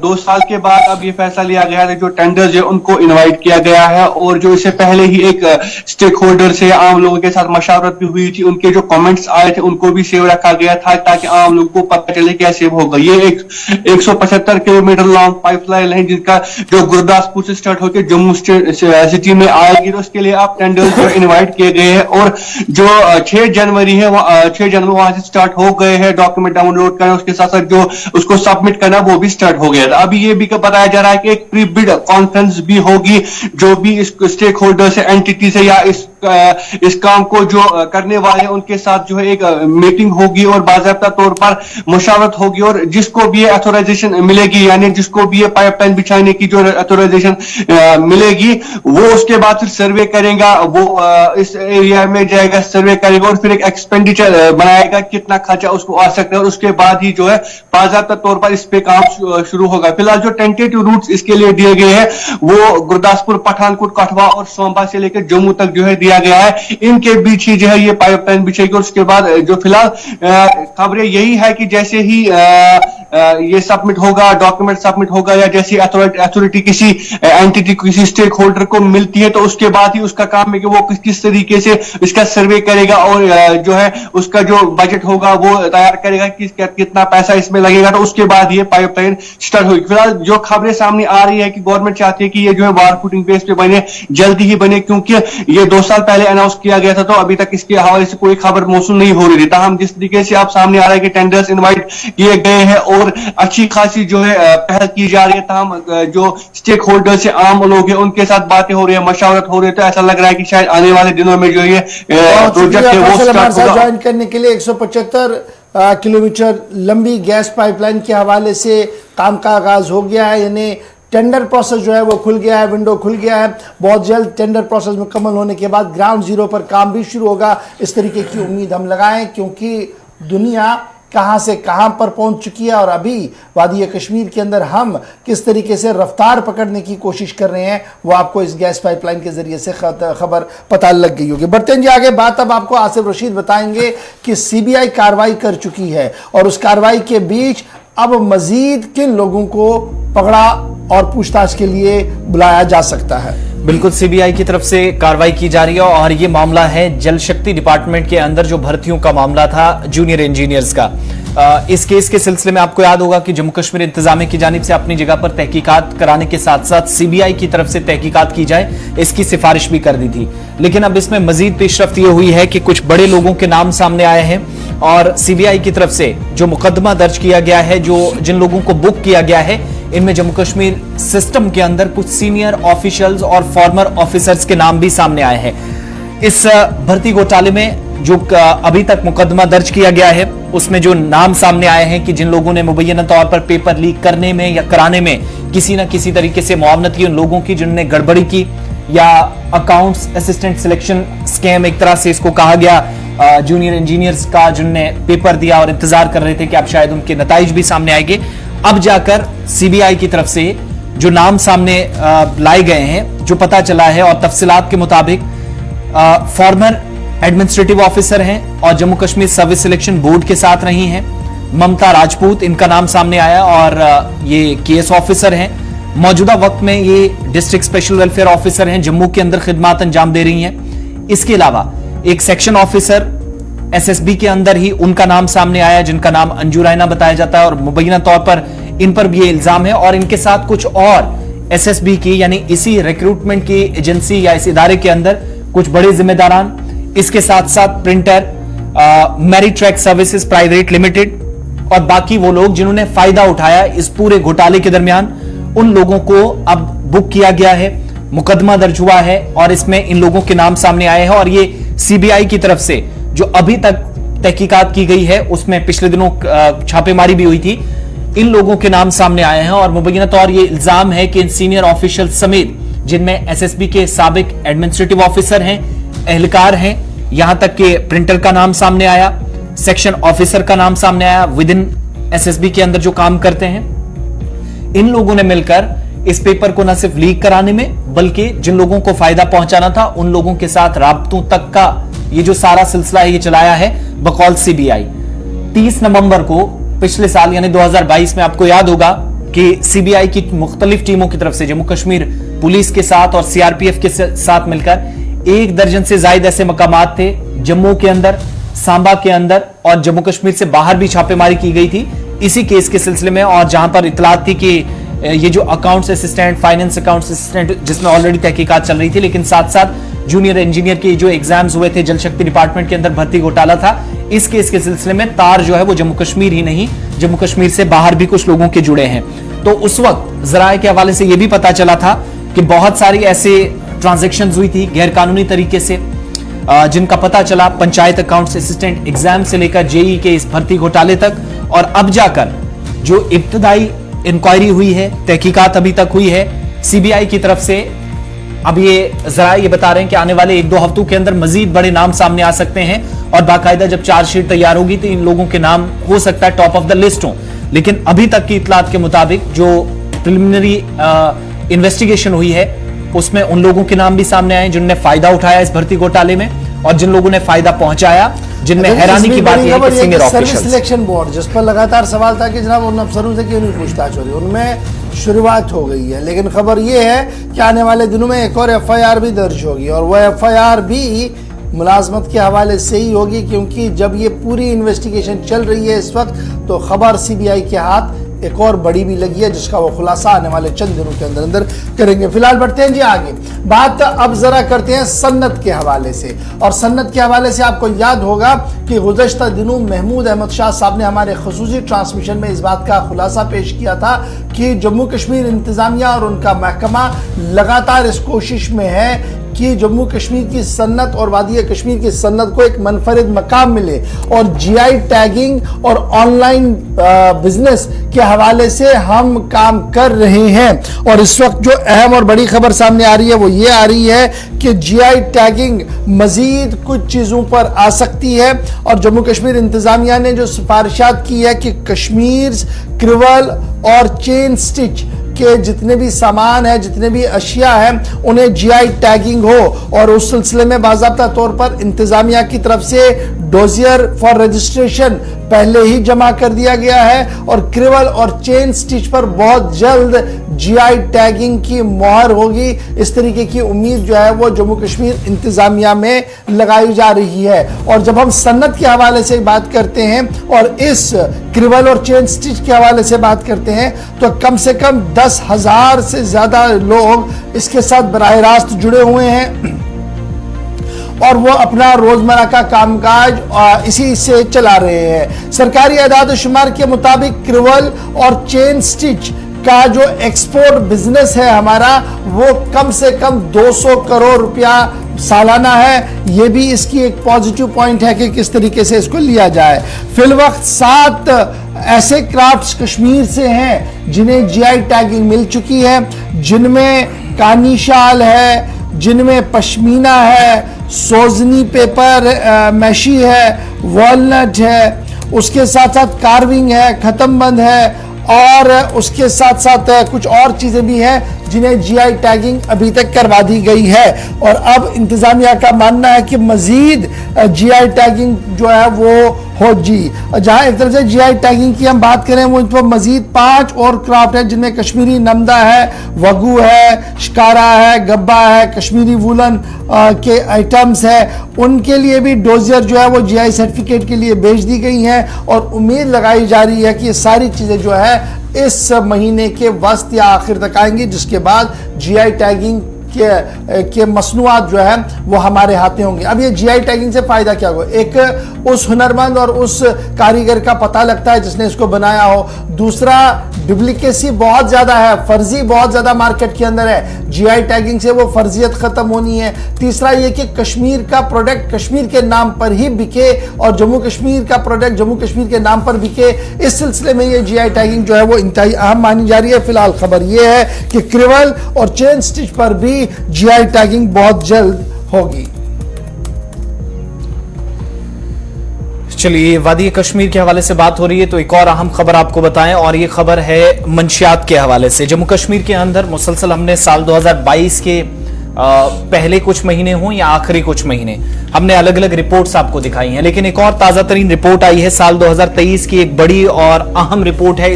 2 साल के बाद अब ये फैसला लिया गया है, जो टेंडर्स है उनको इन्वाइट किया गया है और जो इससे पहले ही एक स्टेक होल्डर से आम लोगों के साथ मशावरत भी हुई थी, उनके जो कमेंट्स आए थे उनको भी सेव रखा गया था ताकि आम लोगों को पता चले क्या सेव होगा। ये एक 175 किलोमीटर लॉन्ग पाइपलाइन है जिसका जो गुरदासपुर से स्टार्ट होकर जम्मू सिटी में आएगी। तो उसके लिए आप टेंडर्स जो इनवाइट किए गए हैं और जो 6 जनवरी है 6 जनवरी वहां से स्टार्ट हो गए हैं डॉक्यूमेंट डाउनलोड करना, उसके साथ साथ जो उसको सबमिट करना वो भी स्टार्ट हो गया था। अभी ये भी बताया जा रहा है कि एक प्री बिड कॉन्फ्रेंस भी होगी, जो भी इस स्टेक होल्डर से एंटिटी से या इस काम को जो करने वाले उनके साथ जो है एक मीटिंग होगी और बाकायदा तौर पर मशावरत होगी और जिसको भी अथॉराइजेशन मिलेगी, यानी जिसको भी पाइपलाइन बिछाने की जो अथॉराइजेशन मिलेगी वो उसके बाद फिर सर्वे करेगा, वो इस एरिया में जाएगा, सर्वे करेगा और फिर एक एक्सपेंडिचर बनाएगा कितना खर्चा उसको आ सकता है और उसके बाद ही जो है बाकायदा तौर पर इस पे काम शुरू होगा। फिलहाल जो टेंटेटिव रूट्स इसके लिए दिए गए हैं वो गुरदासपुर, पठानकोट, कठुआ और सोमबा से लेकर जम्मू तक जो है दिया गया है। इनके बीच ही जो है ये पाइपलाइन बिछेगी और उसके बाद जो फिलहाल खबरें यही है कि जैसे ही ये सबमिट होगा, डॉक्यूमेंट सबमिट होगा या जैसी अथॉरिटी किसी एंटिटी किसी स्टेक होल्डर को मिलती है तो उसके बाद ही उसका काम है कि वो किस तरीके से इसका सर्वे करेगा और जो है उसका जो बजट होगा वो तैयार करेगा कि कितना पैसा इसमें लगेगा, तो उसके बाद ये पाइपलाइन स्टार्ट होगी। फिलहाल जो खबरें सामने आ रही है कि गवर्नमेंट चाहती है कि ये जो है वार फुटिंग बेस पे बने, जल्दी ही बने, क्योंकि ये 2 साल पहले अनाउंस किया गया था तो अभी तक इसके हवाले से कोई खबर मौसूल नहीं हो रही थी। ताहम जिस तरीके से आप सामने आ रहा है कि टेंडर्स इनवाइट किए गए हैं और अच्छी खासी जो है पहल की जा रही है, ताहम जो स्टेक होल्डर से आम लोग हैं उनके साथ बातें हो रही है, मशावरत हो रही है, तो ऐसा लग रहा है कि शायद आने वाले दिनों में जो ये प्रोजेक्ट है वो स्टार्ट होगा। ज्वाइन करने के लिए 175 किलोमीटर लंबी गैस पाइपलाइन के हवाले से काम का आगाज हो गया है, यानी टेंडर प्रोसेस जो है वो खुल गया है, विंडो खुल गया है। बहुत जल्द टेंडर प्रोसेस मुकम्मल होने के बाद ग्राउंड जीरो पर काम भी शुरू होगा, इस तरीके की उम्मीद हम लगाएं, क्योंकि दुनिया कहां से कहां पर पहुंच चुकी है और अभी वादी कश्मीर के अंदर हम किस तरीके से रफ्तार पकड़ने की कोशिश कर रहे हैं वो आपको इस गैस पाइपलाइन के जरिए से खबर पता लग गई होगी। बढ़ते हैं जी आगे। बात अब आपको आसिफ रशीद बताएंगे कि सीबीआई कार्रवाई कर चुकी है और उस कार्रवाई के बीच अब मजीद किन लोगों को पकड़ा और पूछताछ के लिए बुलाया जा सकता है। बिल्कुल, सीबीआई की तरफ से कार्रवाई की जा रही है और ये मामला है जल शक्ति डिपार्टमेंट के अंदर जो भर्तियों का मामला था जूनियर इंजीनियर्स का। इस केस के सिलसिले में आपको याद होगा कि जम्मू कश्मीर इंतजामिया की जानिब से अपनी जगह पर तहकीकात कराने के साथ साथ सीबीआई की तरफ से तहकीकात की जाए, इसकी सिफारिश भी कर दी थी। लेकिन अब इसमें मजीद पेशरफ्त ये हुई है कि कुछ बड़े लोगों के नाम सामने आए हैं और सीबीआई की तरफ से जो मुकदमा दर्ज किया गया है, जो जिन लोगों को बुक किया गया है, इनमें जम्मू कश्मीर सिस्टम के अंदर कुछ सीनियर ऑफिशियल्स और फॉर्मर ऑफिसर्स के नाम भी सामने आए हैं। इस भर्ती घोटाले में जो अभी तक मुकदमा दर्ज किया गया है उसमें जो नाम सामने आए हैं कि जिन लोगों ने मुबैना तौर पर पेपर लीक करने में या कराने में किसी न किसी तरीके से मुआवनत की, उन लोगों की जिन्होंने गड़बड़ी की या अकाउंट्स असिस्टेंट सिलेक्शन स्कैम एक तरह से इसको कहा गया, जूनियर इंजीनियर्स का जिन्होंने पेपर दिया और इंतजार कर रहे थे कि अब शायद उनके नताइज भी सामने आएंगे। अब जाकर सीबीआई की तरफ से जो नाम सामने लाए गए हैं, जो पता चला है और तफसीलात के मुताबिक फॉर्मर एडमिनिस्ट्रेटिव ऑफिसर हैं और Jammu Kashmir service selection board के साथ रही हैं। ममता राजपूत, इनका नाम सामने आया और ये केएस ऑफिसर हैं। मौजूदा वक्त में ये डिस्ट्रिक्ट स्पेशल वेलफेयर ऑफिसर हैं, जम्मू के अंदर खिदमात अंजाम दे रही हैं। इसके अलावा एक सेक्शन ऑफिसर एसएसबी के अंदर ही उनका नाम सामने आया जिनका नाम अंजू रायना बताया जाता है और मुबैना तौर पर इन पर भी ये इल्जाम है और इनके साथ कुछ और एसएसबी की यानी इसी रिक्रूटमेंट की एजेंसी या इस इदारे के अंदर कुछ बड़े जिम्मेदारान, इसके साथ साथ printer, Mary track services private limited और बाकी वो लोग जिन्होंने फायदा उठाया इस पूरे घोटाले के दरमियान, उन लोगों को अब बुक किया गया है, मुकदमा दर्ज हुआ है और इसमें इन लोगों के नाम सामने आए हैं। और ये सीबीआई की तरफ से जो अभी तक तहकीकात की गई है उसमें पिछले दिनों छापेमारी भी हुई थी, इन लोगों के नाम सामने आए हैं और मुबैना तौर ये इल्जाम है कि इन सीनियर ऑफिशियल समेत जिनमें एसएसबी के साबिक एडमिनिस्ट्रेटिव ऑफिसर हैं, एहलकार हैं, यहां तक कि प्रिंटर का नाम सामने आया, सेक्शन ऑफिसर का नाम सामने आया विद इन एसएसबी के अंदर जो काम करते हैं, इन लोगों ने मिलकर इस पेपर को न सिर्फ लीक कराने में बल्कि जिन लोगों को फायदा पहुंचाना था उन लोगों के साथ राब्तों तक का ये जो सारा सिलसिला है ये चलाया है बकौल सीबीआई। 30 नवंबर को पिछले साल यानी 2022 में आपको याद होगा कि सीबीआई की मुख्तलिफ टीमों की तरफ से जम्मू कश्मीर पुलिस के साथ और सीआरपीएफ के साथ मिलकर 1 दर्जन से ज्यादा ऐसे मकामात थे जम्मू के अंदर, सांबा के अंदर और जम्मू कश्मीर से बाहर भी छापेमारी की गई थी इसी केस के सिलसिले में। और जहां पर इतलात थी कि ये जो accounts assistant, finance accounts assistant जिसमें ऑलरेडी तहकीकात चल रही थी, लेकिन साथ साथ जूनियर इंजीनियर के जो एग्जाम्स हुए थे जल शक्ति डिपार्टमेंट के अंदर भर्ती घोटाला था, इस केस के सिलसिले में तार जो है वो जम्मू कश्मीर ही नहीं जम्मू कश्मीर से बाहर भी कुछ लोगों के जुड़े हैं। तो उस वक्त जराये के हवाले से यह भी पता चला था कि बहुत सारी ऐसे ट्रांजैक्शंस हुई थी गैर कानूनी तरीके से जिनका पता चला पंचायत अकाउंट्स असिस्टेंट एग्जाम से लेकर जेई के इस भर्ती घोटाले तक। और अब जाकर जो इब्तदाई इंक्वायरी हुई है, तहकीकात अभी तक हुई है सीबीआई की तरफ से, अब ये जरा ये बता रहे हैं कि आने वाले 1-2 हफ्तों के अंदर मजीद बड़े नाम सामने आ सकते हैं और बाकायदा जब चार्जशीट तैयार होगी तो इन लोगों के नाम हो सकता है टॉप ऑफ द लिस्ट हो। लेकिन अभी तक की इतलात के मुताबिक जो प्रिलिमिनरी इन्वेस्टिगेशन हुई है उसमें उन लोगों के नाम भी सामने आए जिन्होंने फायदा उठाया इस भर्ती घोटाले में और जिन लोगों ने फायदा पहुंचाया, जिनमें हैरानी की बात है कि सीनियर सर्विस सिलेक्शन बोर्ड जिस पर लगातार सवाल था कि जनाब उन अफसरों से क्यों नहीं पूछताछ हो रही, उनमें शुरुआत हो गई है। लेकिन खबर यह है कि आने वाले दिनों में एक और एफआईआर भी दर्ज होगी और वह एफआईआर भी मुलाजमत के हवाले से ही होगी, क्योंकि जब ये पूरी इन्वेस्टिगेशन चल रही है इस वक्त तो खबर सीबीआई के हाथ एक और बड़ी भी लगी है जिसका वो खुलासा आने वाले चंद दिनों के अंदर अंदर करेंगे। फिलहाल बढ़ते हैं जी आगे, बात अब जरा करते हैं सन्नत के हवाले से। और सन्नत के हवाले से आपको याद होगा कि गुज़श्ता दिनों महमूद अहमद शाह साहब ने हमारे ख़ुसूसी ट्रांसमिशन में इस बात का खुलासा पेश किया था कि जम्मू कश्मीर इंतजामिया और उनका महकमा लगातार इस कोशिश में है कि जम्मू कश्मीर की सन्नत और वादी कश्मीर की सन्नत को एक मनफरद मकाम मिले और जीआई टैगिंग और ऑनलाइन बिजनेस के हवाले से हम काम कर रहे हैं। और इस वक्त जो अहम और बड़ी खबर सामने आ रही है वो ये आ रही है कि जीआई टैगिंग मजीद कुछ चीज़ों पर आ सकती है और जम्मू कश्मीर इंतजामिया ने जो सिफारिशात की है कि कश्मीर क्रिवल और चेन स्टिच के जितने भी सामान है, जितने भी अशिया हैं, उन्हें जीआई टैगिंग हो। और उस सिलसिले में बाज़ाब्ता तौर पर इंतजामिया की तरफ से डोजियर फॉर रजिस्ट्रेशन पहले ही जमा कर दिया गया है और क्रिवल और चेन स्टिच पर बहुत जल्द जीआई टैगिंग की मोहर होगी। इस तरीके की उम्मीद जो है वो जम्मू कश्मीर इंतजामिया में लगाई जा रही है। और जब हम सन्नत के हवाले से बात करते हैं और इस क्रिवल और चेन स्टिच के हवाले से बात करते हैं तो कम से कम 10,000 से ज्यादा लोग इसके साथ बराह रास्त जुड़े हुए हैं और वो अपना रोजमर्रा का कामकाज इसी से चला रहे हैं। सरकारी आदाद शुमार के मुताबिक क्रिवल और चेन स्टिच का जो एक्सपोर्ट बिजनेस है हमारा वो कम से कम 200 करोड़ रुपया सालाना है। ये भी इसकी एक पॉजिटिव पॉइंट है कि किस तरीके से इसको लिया जाए। फिलवक्त 7 ऐसे क्राफ्ट्स कश्मीर से हैं जिन्हें जीआई टैगिंग मिल चुकी है, जिनमें कानी शाल है, जिनमें पश्मीना है, सोजनी पेपर मैशी है, वॉलनट है, उसके साथ साथ कार्विंग है, खत्मबंद है और उसके साथ साथ कुछ और चीजें भी हैं जिन्हें जीआई टैगिंग अभी तक करवा दी गई है। और अब इंतजामिया का मानना है कि मजीद जीआई टैगिंग जो है वो होगी। जहां एक तरह से जीआई टैगिंग की हम बात करें वो इन पर मजीद 5 और क्राफ्ट है जिनमें कश्मीरी नमदा है, वगू है, शिकारा है, गब्बा है, कश्मीरी वूलन के आइटम्स है। उनके लिए भी डोजियर जो है वो जीआई सर्टिफिकेट के लिए भेज दी गई हैं और उम्मीद लगाई जा रही है कि ये सारी चीजें जो है इस महीने के वस्त या आखिर तक आएंगी, जिसके बाद जीआई टैगिंग के मसनूआत जो है वो हमारे हाथ में होंगे। अब ये जीआई टैगिंग से फायदा क्या होगा? एक उस हुनरमंद और उस कारीगर का पता लगता है जिसने इसको बनाया हो। दूसरा, डुप्लीकेसी बहुत ज्यादा है, फर्जी बहुत ज्यादा मार्केट के अंदर है। जीआई टैगिंग से वो फर्जियत खत्म होनी है। तीसरा ये कि कश्मीर का प्रोडक्ट कश्मीर के नाम पर ही बिके और जम्मू कश्मीर का प्रोडक्ट जम्मू कश्मीर के नाम पर बिके। इस सिलसिले में ये जीआई टैगिंग जो है वो इंतहाई अहम मानी जा रही है। फिलहाल खबर ये है कि क्रिवल और चेन स्टिच पर भी जीआई टैगिंग बहुत जल्द होगी। चलिए, वादी कश्मीर के हवाले से बात हो रही है तो एक और अहम खबर आपको बताएं और ये खबर है मंशियात के हवाले से। जम्मू कश्मीर के अंदर मुसलसल हमने साल 2022 के पहले कुछ महीने हों या आखिरी कुछ महीने हमने अलग अलग रिपोर्ट्स आपको दिखाई हैं, लेकिन एक और ताजा तरीन रिपोर्ट आई है साल 2023 की। एक बड़ी और अहम रिपोर्ट है।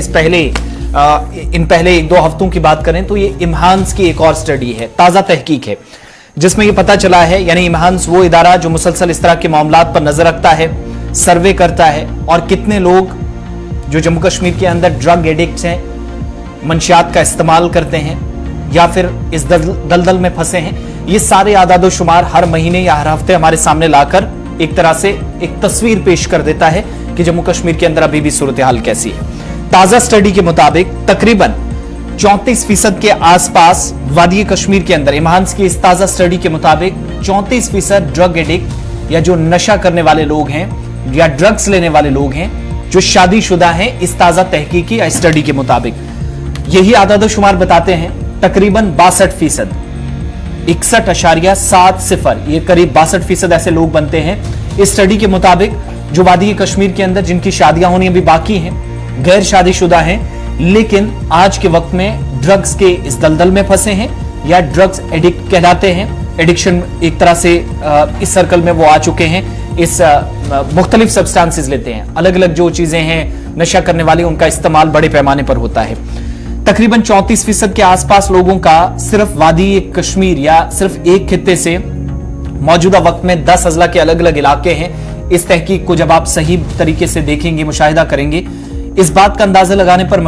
इन पहले 1-2 हफ्तों की बात करें तो ये इम्हांस की एक और स्टडी है, ताजा तहकीक है, जिसमें ये पता चला है, यानी इम्हांस वो इदारा जो मुसलसल इस तरह के मामलात पर नजर रखता है, सर्वे करता है और कितने लोग जो जम्मू कश्मीर के अंदर ड्रग एडिक्ट्स हैं, मंशियात का इस्तेमाल करते हैं या फिर इस दलदल में फंसे हैं, ये सारे आदाद शुमार हर महीने या हर हफ्ते हमारे सामने लाकर एक तरह से एक तस्वीर पेश कर देता है कि जम्मू कश्मीर के अंदर अभी भी सूरत हाल कैसी है। ताजा स्टडी के मुताबिक तकरीबन 34% के आसपास वादी कश्मीर के अंदर, इम्हांस की इस ताजा स्टडी के मुताबिक 34% ड्रग एडिक्ट या जो नशा करने वाले लोग हैं या ड्रग्स लेने वाले लोग हैं जो शादीशुदा हैं, इस ताजा तहकीकी स्टडी के मुताबिक यही आदाद शुमार बताते हैं। तकरीबन 62%, 61.70, ये करीब 62% ऐसे लोग बनते हैं इस स्टडी के मुताबिक जो वादी कश्मीर के अंदर जिनकी शादियां होनी अभी बाकी हैं, गैर शादीशुदा हैं, लेकिन आज के वक्त में ड्रग्स के इस दलदल में फंसे हैं या ड्रग्स एडिक्ट कहलाते हैं। एडिक्शन एक तरह से इस सर्कल में वो आ चुके हैं, इस मुख्तलिफ सब्सटेंसेस लेते हैं, अलग अलग जो चीजें हैं नशा करने वाली, उनका इस्तेमाल बड़े पैमाने पर होता है। तकरीबन 34% के आसपास लोगों का सिर्फ वादी कश्मीर या सिर्फ एक खित्ते से मौजूदा वक्त में 10 अजला के अलग अलग इलाके हैं। इस तहकीक को जब आप सही तरीके से देखेंगे, मुशाहिदा करेंगे, इस बात का अंदाजा लगाने पर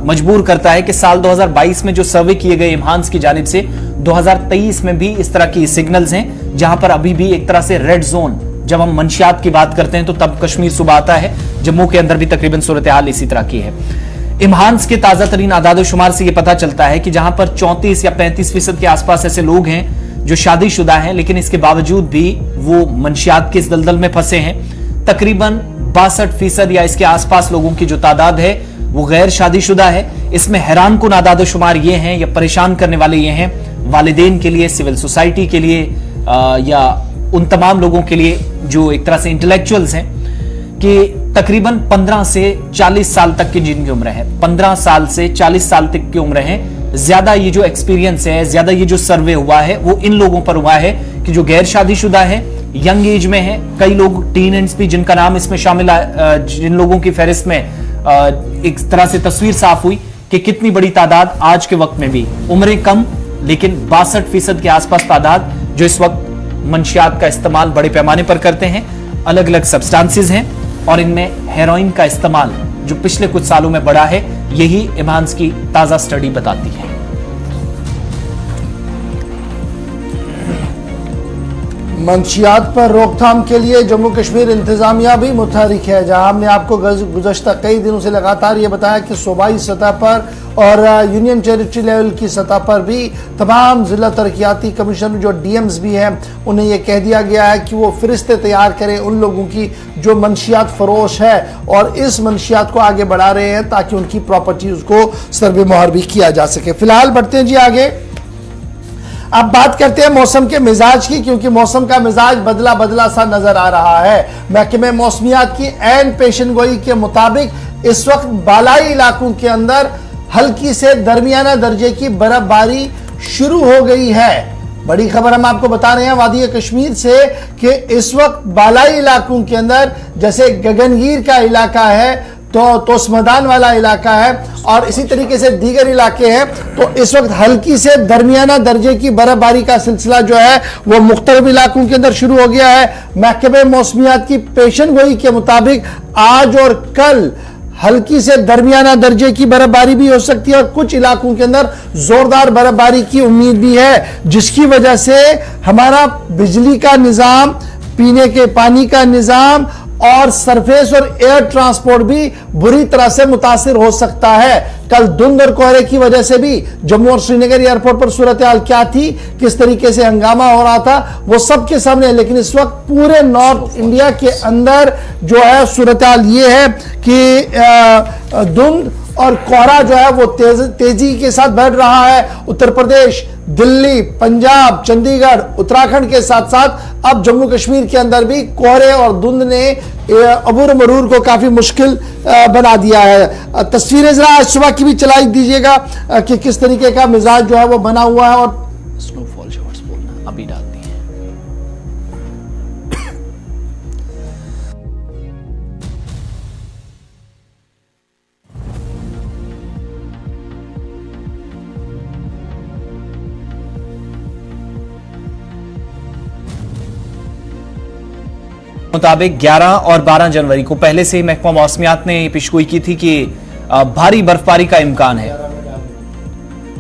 मजबूर करता है कि साल 2022 में जो सर्वे किए गए इम्हांस की जानिब से 2023 में भी इस तरह की सिग्नल्स हैं जहां पर अभी भी एक तरह से रेड जोन, जब हम मंशियात की बात करते हैं तो तब कश्मीर सुबह आता है, जम्मू के अंदर भी तकरीबन सूरत हाल इसी तरह की है। इम्हांस के ताजा तरीन आदाद शुमार से यह पता चलता है कि जहां पर 34 या 35% के आसपास ऐसे लोग हैं जो शादीशुदा हैं, लेकिन इसके बावजूद भी वो मंशियात के इस दलदल में फंसे हैं। तकरीबन 62% या इसके आसपास लोगों की जो तादाद है वो गैर शादीशुदा है। इसमें हैरान कुन आदाद शुमार ये हैं या परेशान करने वाले ये हैं वालिदैन के लिए, सिविल सोसाइटी के लिए या उन तमाम लोगों के लिए जो एक तरह से इंटेलेक्चुअल्स हैं कि तकरीबन 15 से 40 साल तक की जिनकी उम्र है, 15 साल से 40 साल तक की उम्र है, ज्यादा ये जो एक्सपीरियंस है, ज्यादा ये जो सर्वे हुआ है वो इन लोगों पर हुआ है कि जो गैर शादीशुदा है, यंग एज में है। कई लोग टीनेजर्स भी जिनका नाम इसमें शामिल है, जिन लोगों की फहरिस्त में एक तरह से तस्वीर साफ हुई कि कितनी बड़ी तादाद आज के वक्त में भी, उम्रें कम लेकिन 62% के आसपास तादाद जो इस वक्त मंशियात का इस्तेमाल बड़े पैमाने पर करते हैं। अलग अलग सब्सटेंसेस हैं और इनमें हेरोइन का इस्तेमाल जो पिछले कुछ सालों में बढ़ा है, यही इमान्स की ताजा स्टडी बताती है। मंशियात पर रोकथाम के लिए जम्मू कश्मीर इंतजामिया भी मुतहरिक है, जहां हमने आपको गुज़श्ता कई दिनों से लगातार ये बताया कि सूबाई सतह पर और यूनियन टेरिटरी लेवल की सतह पर भी तमाम ज़िला तरक्याती कमीशन जो डीएम्स भी हैं उन्हें यह कह दिया गया है कि वो फरिश्ते तैयार करें उन लोगों की जो मंशियात फरोश है और इस मंशियात को आगे बढ़ा रहे हैं ताकि उनकी प्रॉपर्टीज़ को सर्वे मोहर भी किया जा सके। फिलहाल बढ़ते हैं जी आगे। अब बात करते हैं मौसम के मिजाज की, क्योंकि मौसम का मिजाज बदला बदला सा नजर आ रहा है। महकमे मौसमियात की ऐन पेशन गोई के मुताबिक इस वक्त बालाई इलाकों के अंदर हल्की से दरमियाना दर्जे की बर्फबारी शुरू हो गई है। बड़ी खबर हम आपको बता रहे हैं वादी कश्मीर से कि इस वक्त बालाई इलाकों के अंदर जैसे गगनगीर का इलाका है, तो तोसमदान वाला इलाका है और इसी तरीके से दीगर इलाके हैं, तो इस वक्त हल्की से दरमियाना दर्जे की बर्फबारी का सिलसिला जो है वो मुख्तलिफ इलाकों के अंदर शुरू हो गया है। महकमे मौसमियात की पेशन गोई के मुताबिक आज और कल हल्की से दरमियाना दर्जे की बर्फबारी भी हो सकती है और कुछ इलाकों के अंदर जोरदार बर्फबारी की उम्मीद भी है, जिसकी वजह से हमारा बिजली का निज़ाम, पीने के पानी का निज़ाम और सरफेस और एयर ट्रांसपोर्ट भी बुरी तरह से मुतासिर हो सकता है। कल धुंध और कोहरे की वजह से भी जम्मू और श्रीनगर एयरपोर्ट पर सूरत हाल क्या थी, किस तरीके से हंगामा हो रहा था, वो सबके सामने है। लेकिन इस वक्त पूरे नॉर्थ इंडिया के अंदर जो है सूरत हाल ये है कि धुंध और कोहरा जो है वो तेजी के साथ बढ़ रहा है। उत्तर प्रदेश, दिल्ली, पंजाब, चंडीगढ़, उत्तराखंड के साथ साथ अब जम्मू कश्मीर के अंदर भी कोहरे और धुंध ने अबूर मरूर को काफी मुश्किल बना दिया है। तस्वीरें जरा आज सुबह की भी चलाई दीजिएगा कि किस तरीके का मिजाज जो है वो बना हुआ है। और स्नोफॉल शॉट्स बोलना अभी डाल दिए। मुताबिक 11 और 12 जनवरी को पहले से ही महकमा मौसमियात ने पेशगोई की थी कि भारी बर्फबारी का इम्कान है,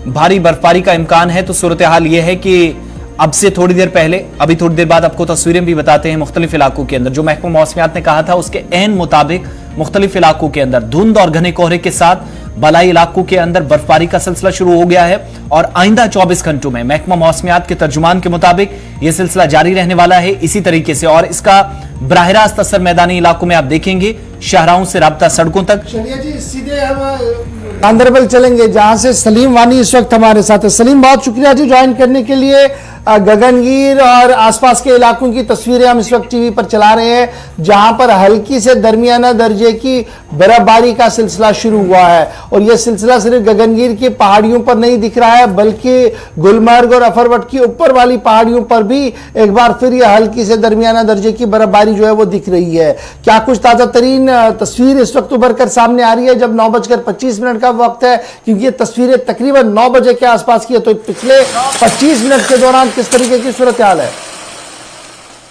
भारी बर्फबारी का इम्कान है। तो सूरत हाल यह है कि अब से थोड़ी देर पहले, अभी थोड़ी देर बाद आपको तस्वीरें भी बताते हैं मुख्तलिफ इलाकों के अंदर जो महकमा मौसमियात ने कहा था उसके ऐन मुताबिक मुख्तलिफ इलाकों के अंदर धुंध और घने कोहरे के साथ बलाई इलाकों के अंदर बर्फबारी का सिलसिला शुरू हो गया है और आइंदा 24 घंटों में महकमा मौसमियात के तर्जुमान के मुताबिक यह सिलसिला जारी रहने वाला है इसी तरीके से। और इसका बराह रास्त असर मैदानी इलाकों में आप देखेंगे, शाहराहों से राब्ता सड़कों तक। चलिए जी सीधे हम गांधरबल चलेंगे जहां से सलीम वानी इस वक्त हमारे साथ है। सलीम, बहुत शुक्रिया जी ज्वाइन करने के लिए। गगनगीर और आसपास के इलाकों की तस्वीरें हम इस वक्त टीवी पर चला रहे हैं, जहां पर हल्की से दरमियाना दर्जे की बर्फबारी का सिलसिला शुरू हुआ है और यह सिलसिला सिर्फ गगनगीर की पहाड़ियों पर नहीं दिख रहा है बल्कि गुलमर्ग और अफरवट की ऊपर वाली पहाड़ियों पर भी एक बार फिर यह हल्की से दरमियाना दर्जे की बर्फबारी जो है वो दिख रही है। क्या कुछ ताजा तरीन तस्वीर इस वक्त उभर कर सामने आ रही है जब 9:25 का वक्त है, क्योंकि ये तस्वीरें तकरीबन 9 बजे के आसपास की है, तो पिछले 25 मिनट के दौरान किस तरीके की सूरत हाल है?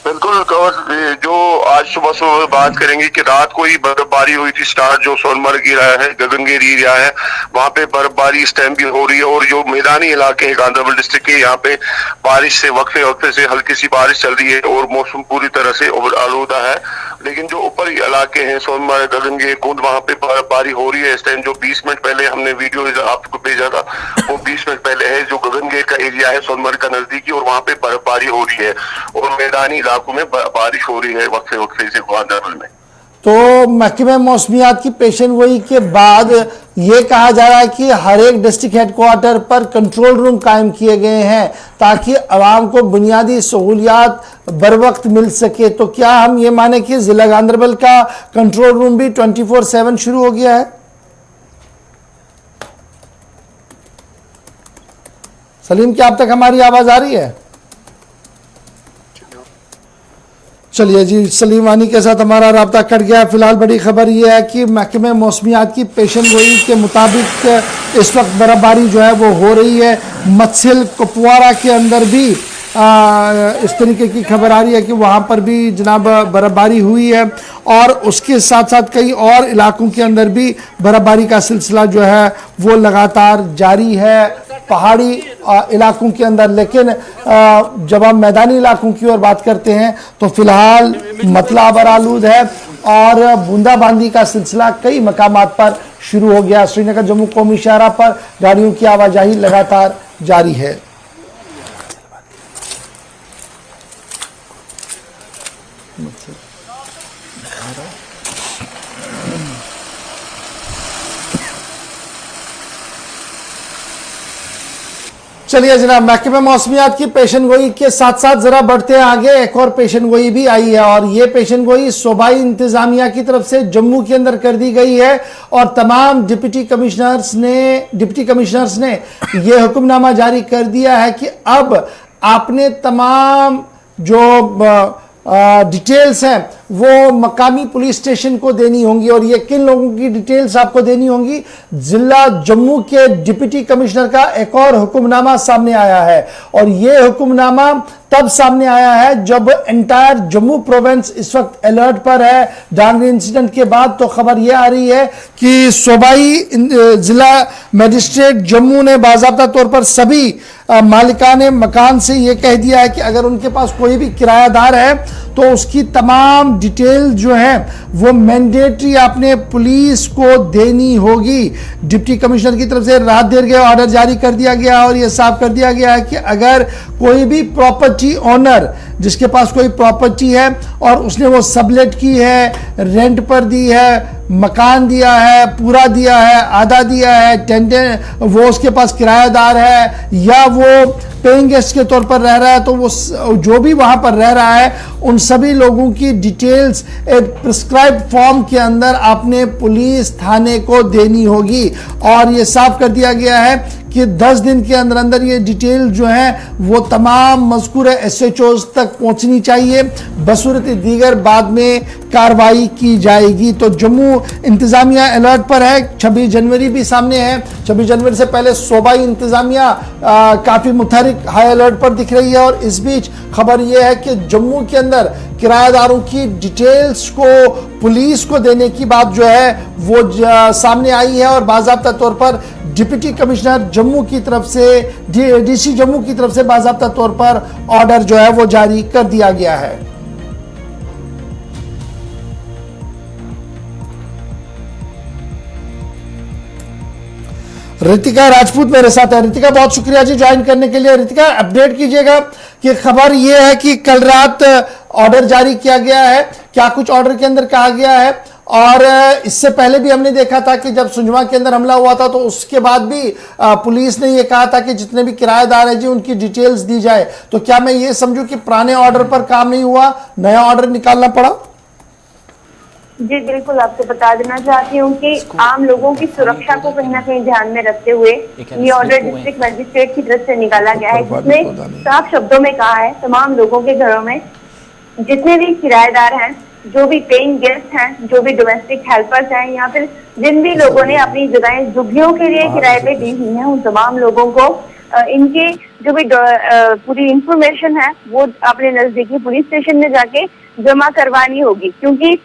बिल्कुल, और जो आज सुबह सुबह बात करेंगे कि रात को ही बर्फबारी हुई थी स्टार्ट, जो सोनमर्ग एरिया है, गगनगीर एरिया है, वहाँ पे बर्फबारी इस टाइम भी हो रही है और जो मैदानी इलाके हैं गांधरबल डिस्ट्रिक्ट के, यहाँ पे बारिश से वक्फे वक्फे से हल्की सी बारिश चल रही है और मौसम पूरी तरह से आलूदा है। लेकिन जो ऊपर इलाके हैं सोनमर्ग, गगनगीर, कुंद, वहां पे बर्फबारी हो रही है इस टाइम। जो 20 मिनट पहले हमने वीडियो आपको भेजा था वो 20 मिनट पहले है, जो गगनगीर का एरिया है सोनमर्ग का नजदीकी, और वहां पे बर्फबारी हो रही है और मैदानी इलाकों में बारिश हो रही है वक्त से गांधरबल में। तो महकमे मौसमियात की पेशन गोई के बाद ये कहा जा रहा है कि हर एक डिस्ट्रिक्ट हेडक्वार्टर पर कंट्रोल रूम कायम किए गए हैं ताकि आवाम को बुनियादी सहूलियात बर वक्त मिल सके। तो क्या हम ये माने कि जिला गांधरबल का कंट्रोल रूम भी 24/7 शुरू हो गया है? सलीम, क्या अब तक हमारी आवाज आ रही है? चलिए जी, सलीम वानी के साथ हमारा राब्ता कट गया। फिलहाल बड़ी खबर यह है कि महकमे मौसमियात की पेशन गोई के मुताबिक इस वक्त बर्फबारी जो है वो हो रही है। मत्सिल, कुपवारा के अंदर भी इस तरीके की खबर आ रही है कि वहाँ पर भी जनाब बर्फबारी हुई है और उसके साथ साथ कई और इलाकों के अंदर भी बर्फबारी का सिलसिला जो है वो लगातार जारी है पहाड़ी इलाकों के अंदर। लेकिन जब हम मैदानी इलाकों की ओर बात करते हैं तो फिलहाल मतला बरालूद है और बूंदाबांदी का सिलसिला कई मकामात पर शुरू हो गया। श्रीनगर जम्मू कौमी शाहराह पर गाड़ियों की आवाजाही लगातार जारी है। चलिए जनाब, महकमे मौसमियात की पेशन गोई के साथ साथ जरा बढ़ते हैं आगे। एक और पेशन गोई भी आई है और ये पेशन गोई सूबाई इंतजामिया की तरफ से जम्मू के अंदर कर दी गई है और तमाम डिप्टी कमिश्नर्स ने ये हुक्मनामा जारी कर दिया है कि अब आपने तमाम जो डिटेल्स हैं वो मकामी पुलिस स्टेशन को देनी होंगी। और ये किन लोगों की डिटेल्स आपको देनी होंगी? जिला जम्मू के डिप्टी कमिश्नर का एक और हुक्मनामा सामने आया है और ये हुक्मनामा तब सामने आया है जब एंटायर जम्मू प्रोविंस इस वक्त अलर्ट पर है डांगरी इंसिडेंट के बाद। तो खबर यह आ रही है कि सूबाई जिला मजिस्ट्रेट जम्मू ने बाज़ाब्ता तौर पर सभी मालिकाने मकान से यह कह दिया है कि अगर उनके पास कोई भी किरायादार है तो उसकी तमाम डिटेल जो है वो मैंडेटरी आपने पुलिस को देनी होगी। डिप्टी कमिश्नर की तरफ से राहत देर गए ऑर्डर जारी कर दिया गया और यह साफ कर दिया गया है कि अगर कोई भी प्रॉपर्टी ओनर जिसके पास कोई प्रॉपर्टी है और उसने वो सबलेट की है, रेंट पर दी है, मकान दिया है, पूरा दिया है, आधा दिया है, टेंडेंट वो उसके पास किराएदार है या वो पेइंग गेस्ट के तौर पर रह रहा है, तो वो जो भी वहां पर रह रहा है उन सभी लोगों की डिटेल्स एक प्रिस्क्राइब फॉर्म के अंदर आपने पुलिस थाने को देनी होगी। और ये साफ कर दिया गया है कि 10 दिन के अंदर अंदर ये डिटेल जो है वो तमाम मज़कूर SHOs तक पहुंचनी चाहिए, बसूरत दीगर बाद में कार्रवाई की जाएगी। तो जम्मू इंतजामिया अलर्ट पर है। 26 जनवरी भी सामने है। 26 जनवरी से पहले सूबाई इंतजामिया काफ़ी मुतहरिक हाई अलर्ट पर दिख रही है और इस बीच खबर यह है कि जम्मू के अंदर किराएदारों की डिटेल्स को पुलिस को देने की बात जो है वो सामने आई है और बाज़ाब्ता तौर पर डिप्टी कमिश्नर जम्मू की तरफ से DC जम्मू की तरफ से बाज़ाब्ता तौर पर ऑर्डर जो है वो जारी कर दिया गया है। रितिका राजपूत मेरे साथ है। रितिका, बहुत शुक्रिया जी ज्वाइन करने के लिए। रितिका, अपडेट कीजिएगा कि खबर यह है कि कल रात ऑर्डर जारी किया गया है, क्या कुछ ऑर्डर के अंदर कहा गया है? और इससे पहले भी हमने देखा था कि जब सुंजमा के अंदर हमला हुआ था तो उसके बाद भी पुलिस ने यह कहा था कि जितने भी किराएदार हैं जी उनकी डिटेल्स दी जाए। तो क्या मैं ये समझूं कि पुराने ऑर्डर पर काम नहीं हुआ, नया ऑर्डर निकालना पड़ा? जी बिल्कुल, आपको बता देना चाहती हूँ कि आम लोगों की सुरक्षा को कहीं ना कहीं ध्यान में रखते हुए ये ऑर्डर डिस्ट्रिक्ट मजिस्ट्रेट की तरफ से निकाला गया है, जिसमें साफ शब्दों में कहा है तमाम लोगों के घरों में जितने भी किराएदार हैं, जो भी पेइंग गेस्ट हैं, जो भी डोमेस्टिक हेल्पर्स हैं या फिर जिन भी लोगों ने अपनी जगहें झुग्गियों के लिए किराए पे दी हुई हैं, उन तमाम लोगों को इनके जो भी पूरी इंफॉर्मेशन है वो अपने नजदीकी पुलिस स्टेशन में जाके जमा करवानी होगी, क्योंकि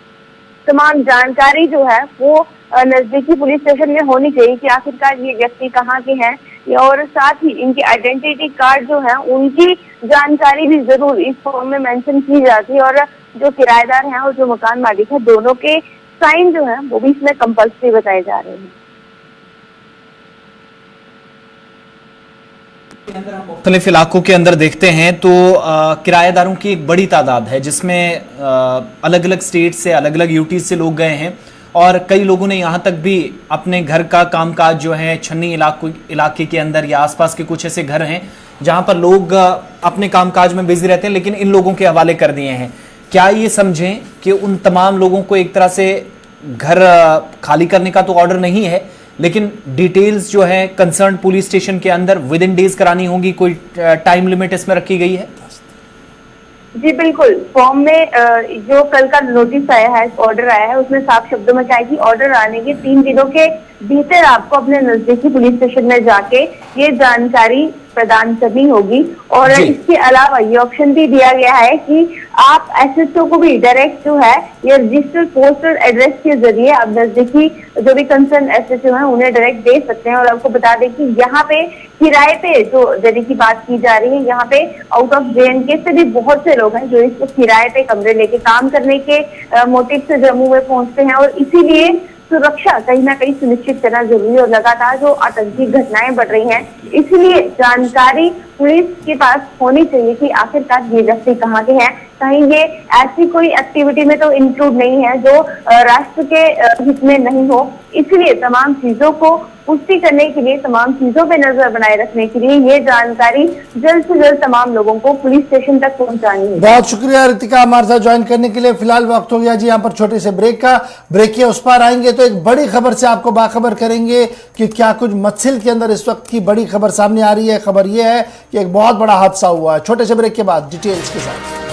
तमाम जानकारी जो है वो नजदीकी पुलिस स्टेशन में होनी चाहिए कि आखिरकार ये व्यक्ति कहाँ के हैं, और साथ ही इनके आइडेंटिटी कार्ड जो है उनकी जानकारी भी जरूर इस फॉर्म में मेंशन की जाती है और जो किराएदार हैं और जो मकान मालिक है, दोनों के साइन जो है वो भी इसमें कंपल्सरी बताए जा रहे हैं। मुख्तलिफ इलाकों के अंदर देखते हैं तो किराएदारों की एक बड़ी तादाद है, जिसमें अलग अलग स्टेट से, अलग अलग यूटी से लोग गए हैं और कई लोगों ने यहाँ तक भी अपने घर का कामकाज जो है छन्नी इलाके के अंदर या आसपास के कुछ ऐसे घर हैं जहाँ पर लोग अपने कामकाज में बिजी रहते हैं, लेकिन इन लोगों के हवाले कर दिए हैं। क्या ये समझें कि उन तमाम लोगों को एक तरह से घर खाली करने का तो ऑर्डर नहीं है, लेकिन डिटेल्स जो है कंसर्न पुलिस स्टेशन के अंदर विद इन डेज करानी होगी? कोई टाइम लिमिट इसमें रखी गई है? जी बिल्कुल, फॉर्म में जो कल का नोटिस आया है, ऑर्डर आया है, उसमें साफ शब्दों में क्या है कि ऑर्डर आने के 3 दिनों के भीतर आपको अपने नजदीकी पुलिस स्टेशन में जाके ये जानकारी प्रदान करनी होगी। और इसके अलावा ये ऑप्शन भी दिया गया है कि आप एसएचओ को भी डायरेक्ट जो है ये रजिस्टर्ड पोस्टल एड्रेस के जरिए आप नजदीकी जो भी कंसर्न एसएचओ है उन्हें डायरेक्ट दे सकते हैं। और आपको बता दें कि यहाँ पे किराए पे जो देने की बात की जा रही है, यहाँ पे आउट ऑफ JNK से भी बहुत से लोग हैं जो इस किराए पे कमरे लेके काम करने के मोटिव से जम्मू में पहुंचते हैं और इसीलिए सुरक्षा कहीं ना कहीं सुनिश्चित करना जरूरी है। और लगातार जो आतंकी घटनाएं बढ़ रही हैं, इसलिए जानकारी पुलिस के पास होनी चाहिए कि आखिरकार ये व्यक्ति कहाँ के हैं, कहीं ये ऐसी कोई एक्टिविटी में तो इंक्लूड नहीं है जो राष्ट्र के हित में नहीं हो। इसलिए तमाम चीजों को पुष्टि करने के लिए, तमाम चीजों पे नजर बनाए रखने के लिए ये जानकारी जल्द से जल्द तमाम लोगों को पुलिस स्टेशन तक पहुंचानी है। बहुत शुक्रिया रितिका हमारे साथ ज्वाइन करने के लिए। फिलहाल वक्त हो गया जी यहाँ पर छोटे से ब्रेक का। ब्रेक के उस पार आएंगे तो एक बड़ी खबर से आपको बाखबर करेंगे कि क्या कुछ मत्सिल के अंदर इस वक्त की बड़ी खबर सामने आ रही है। खबर यह है कि एक बहुत बड़ा हादसा हुआ है। छोटे से ब्रेक के बाद डिटेल्स के साथ।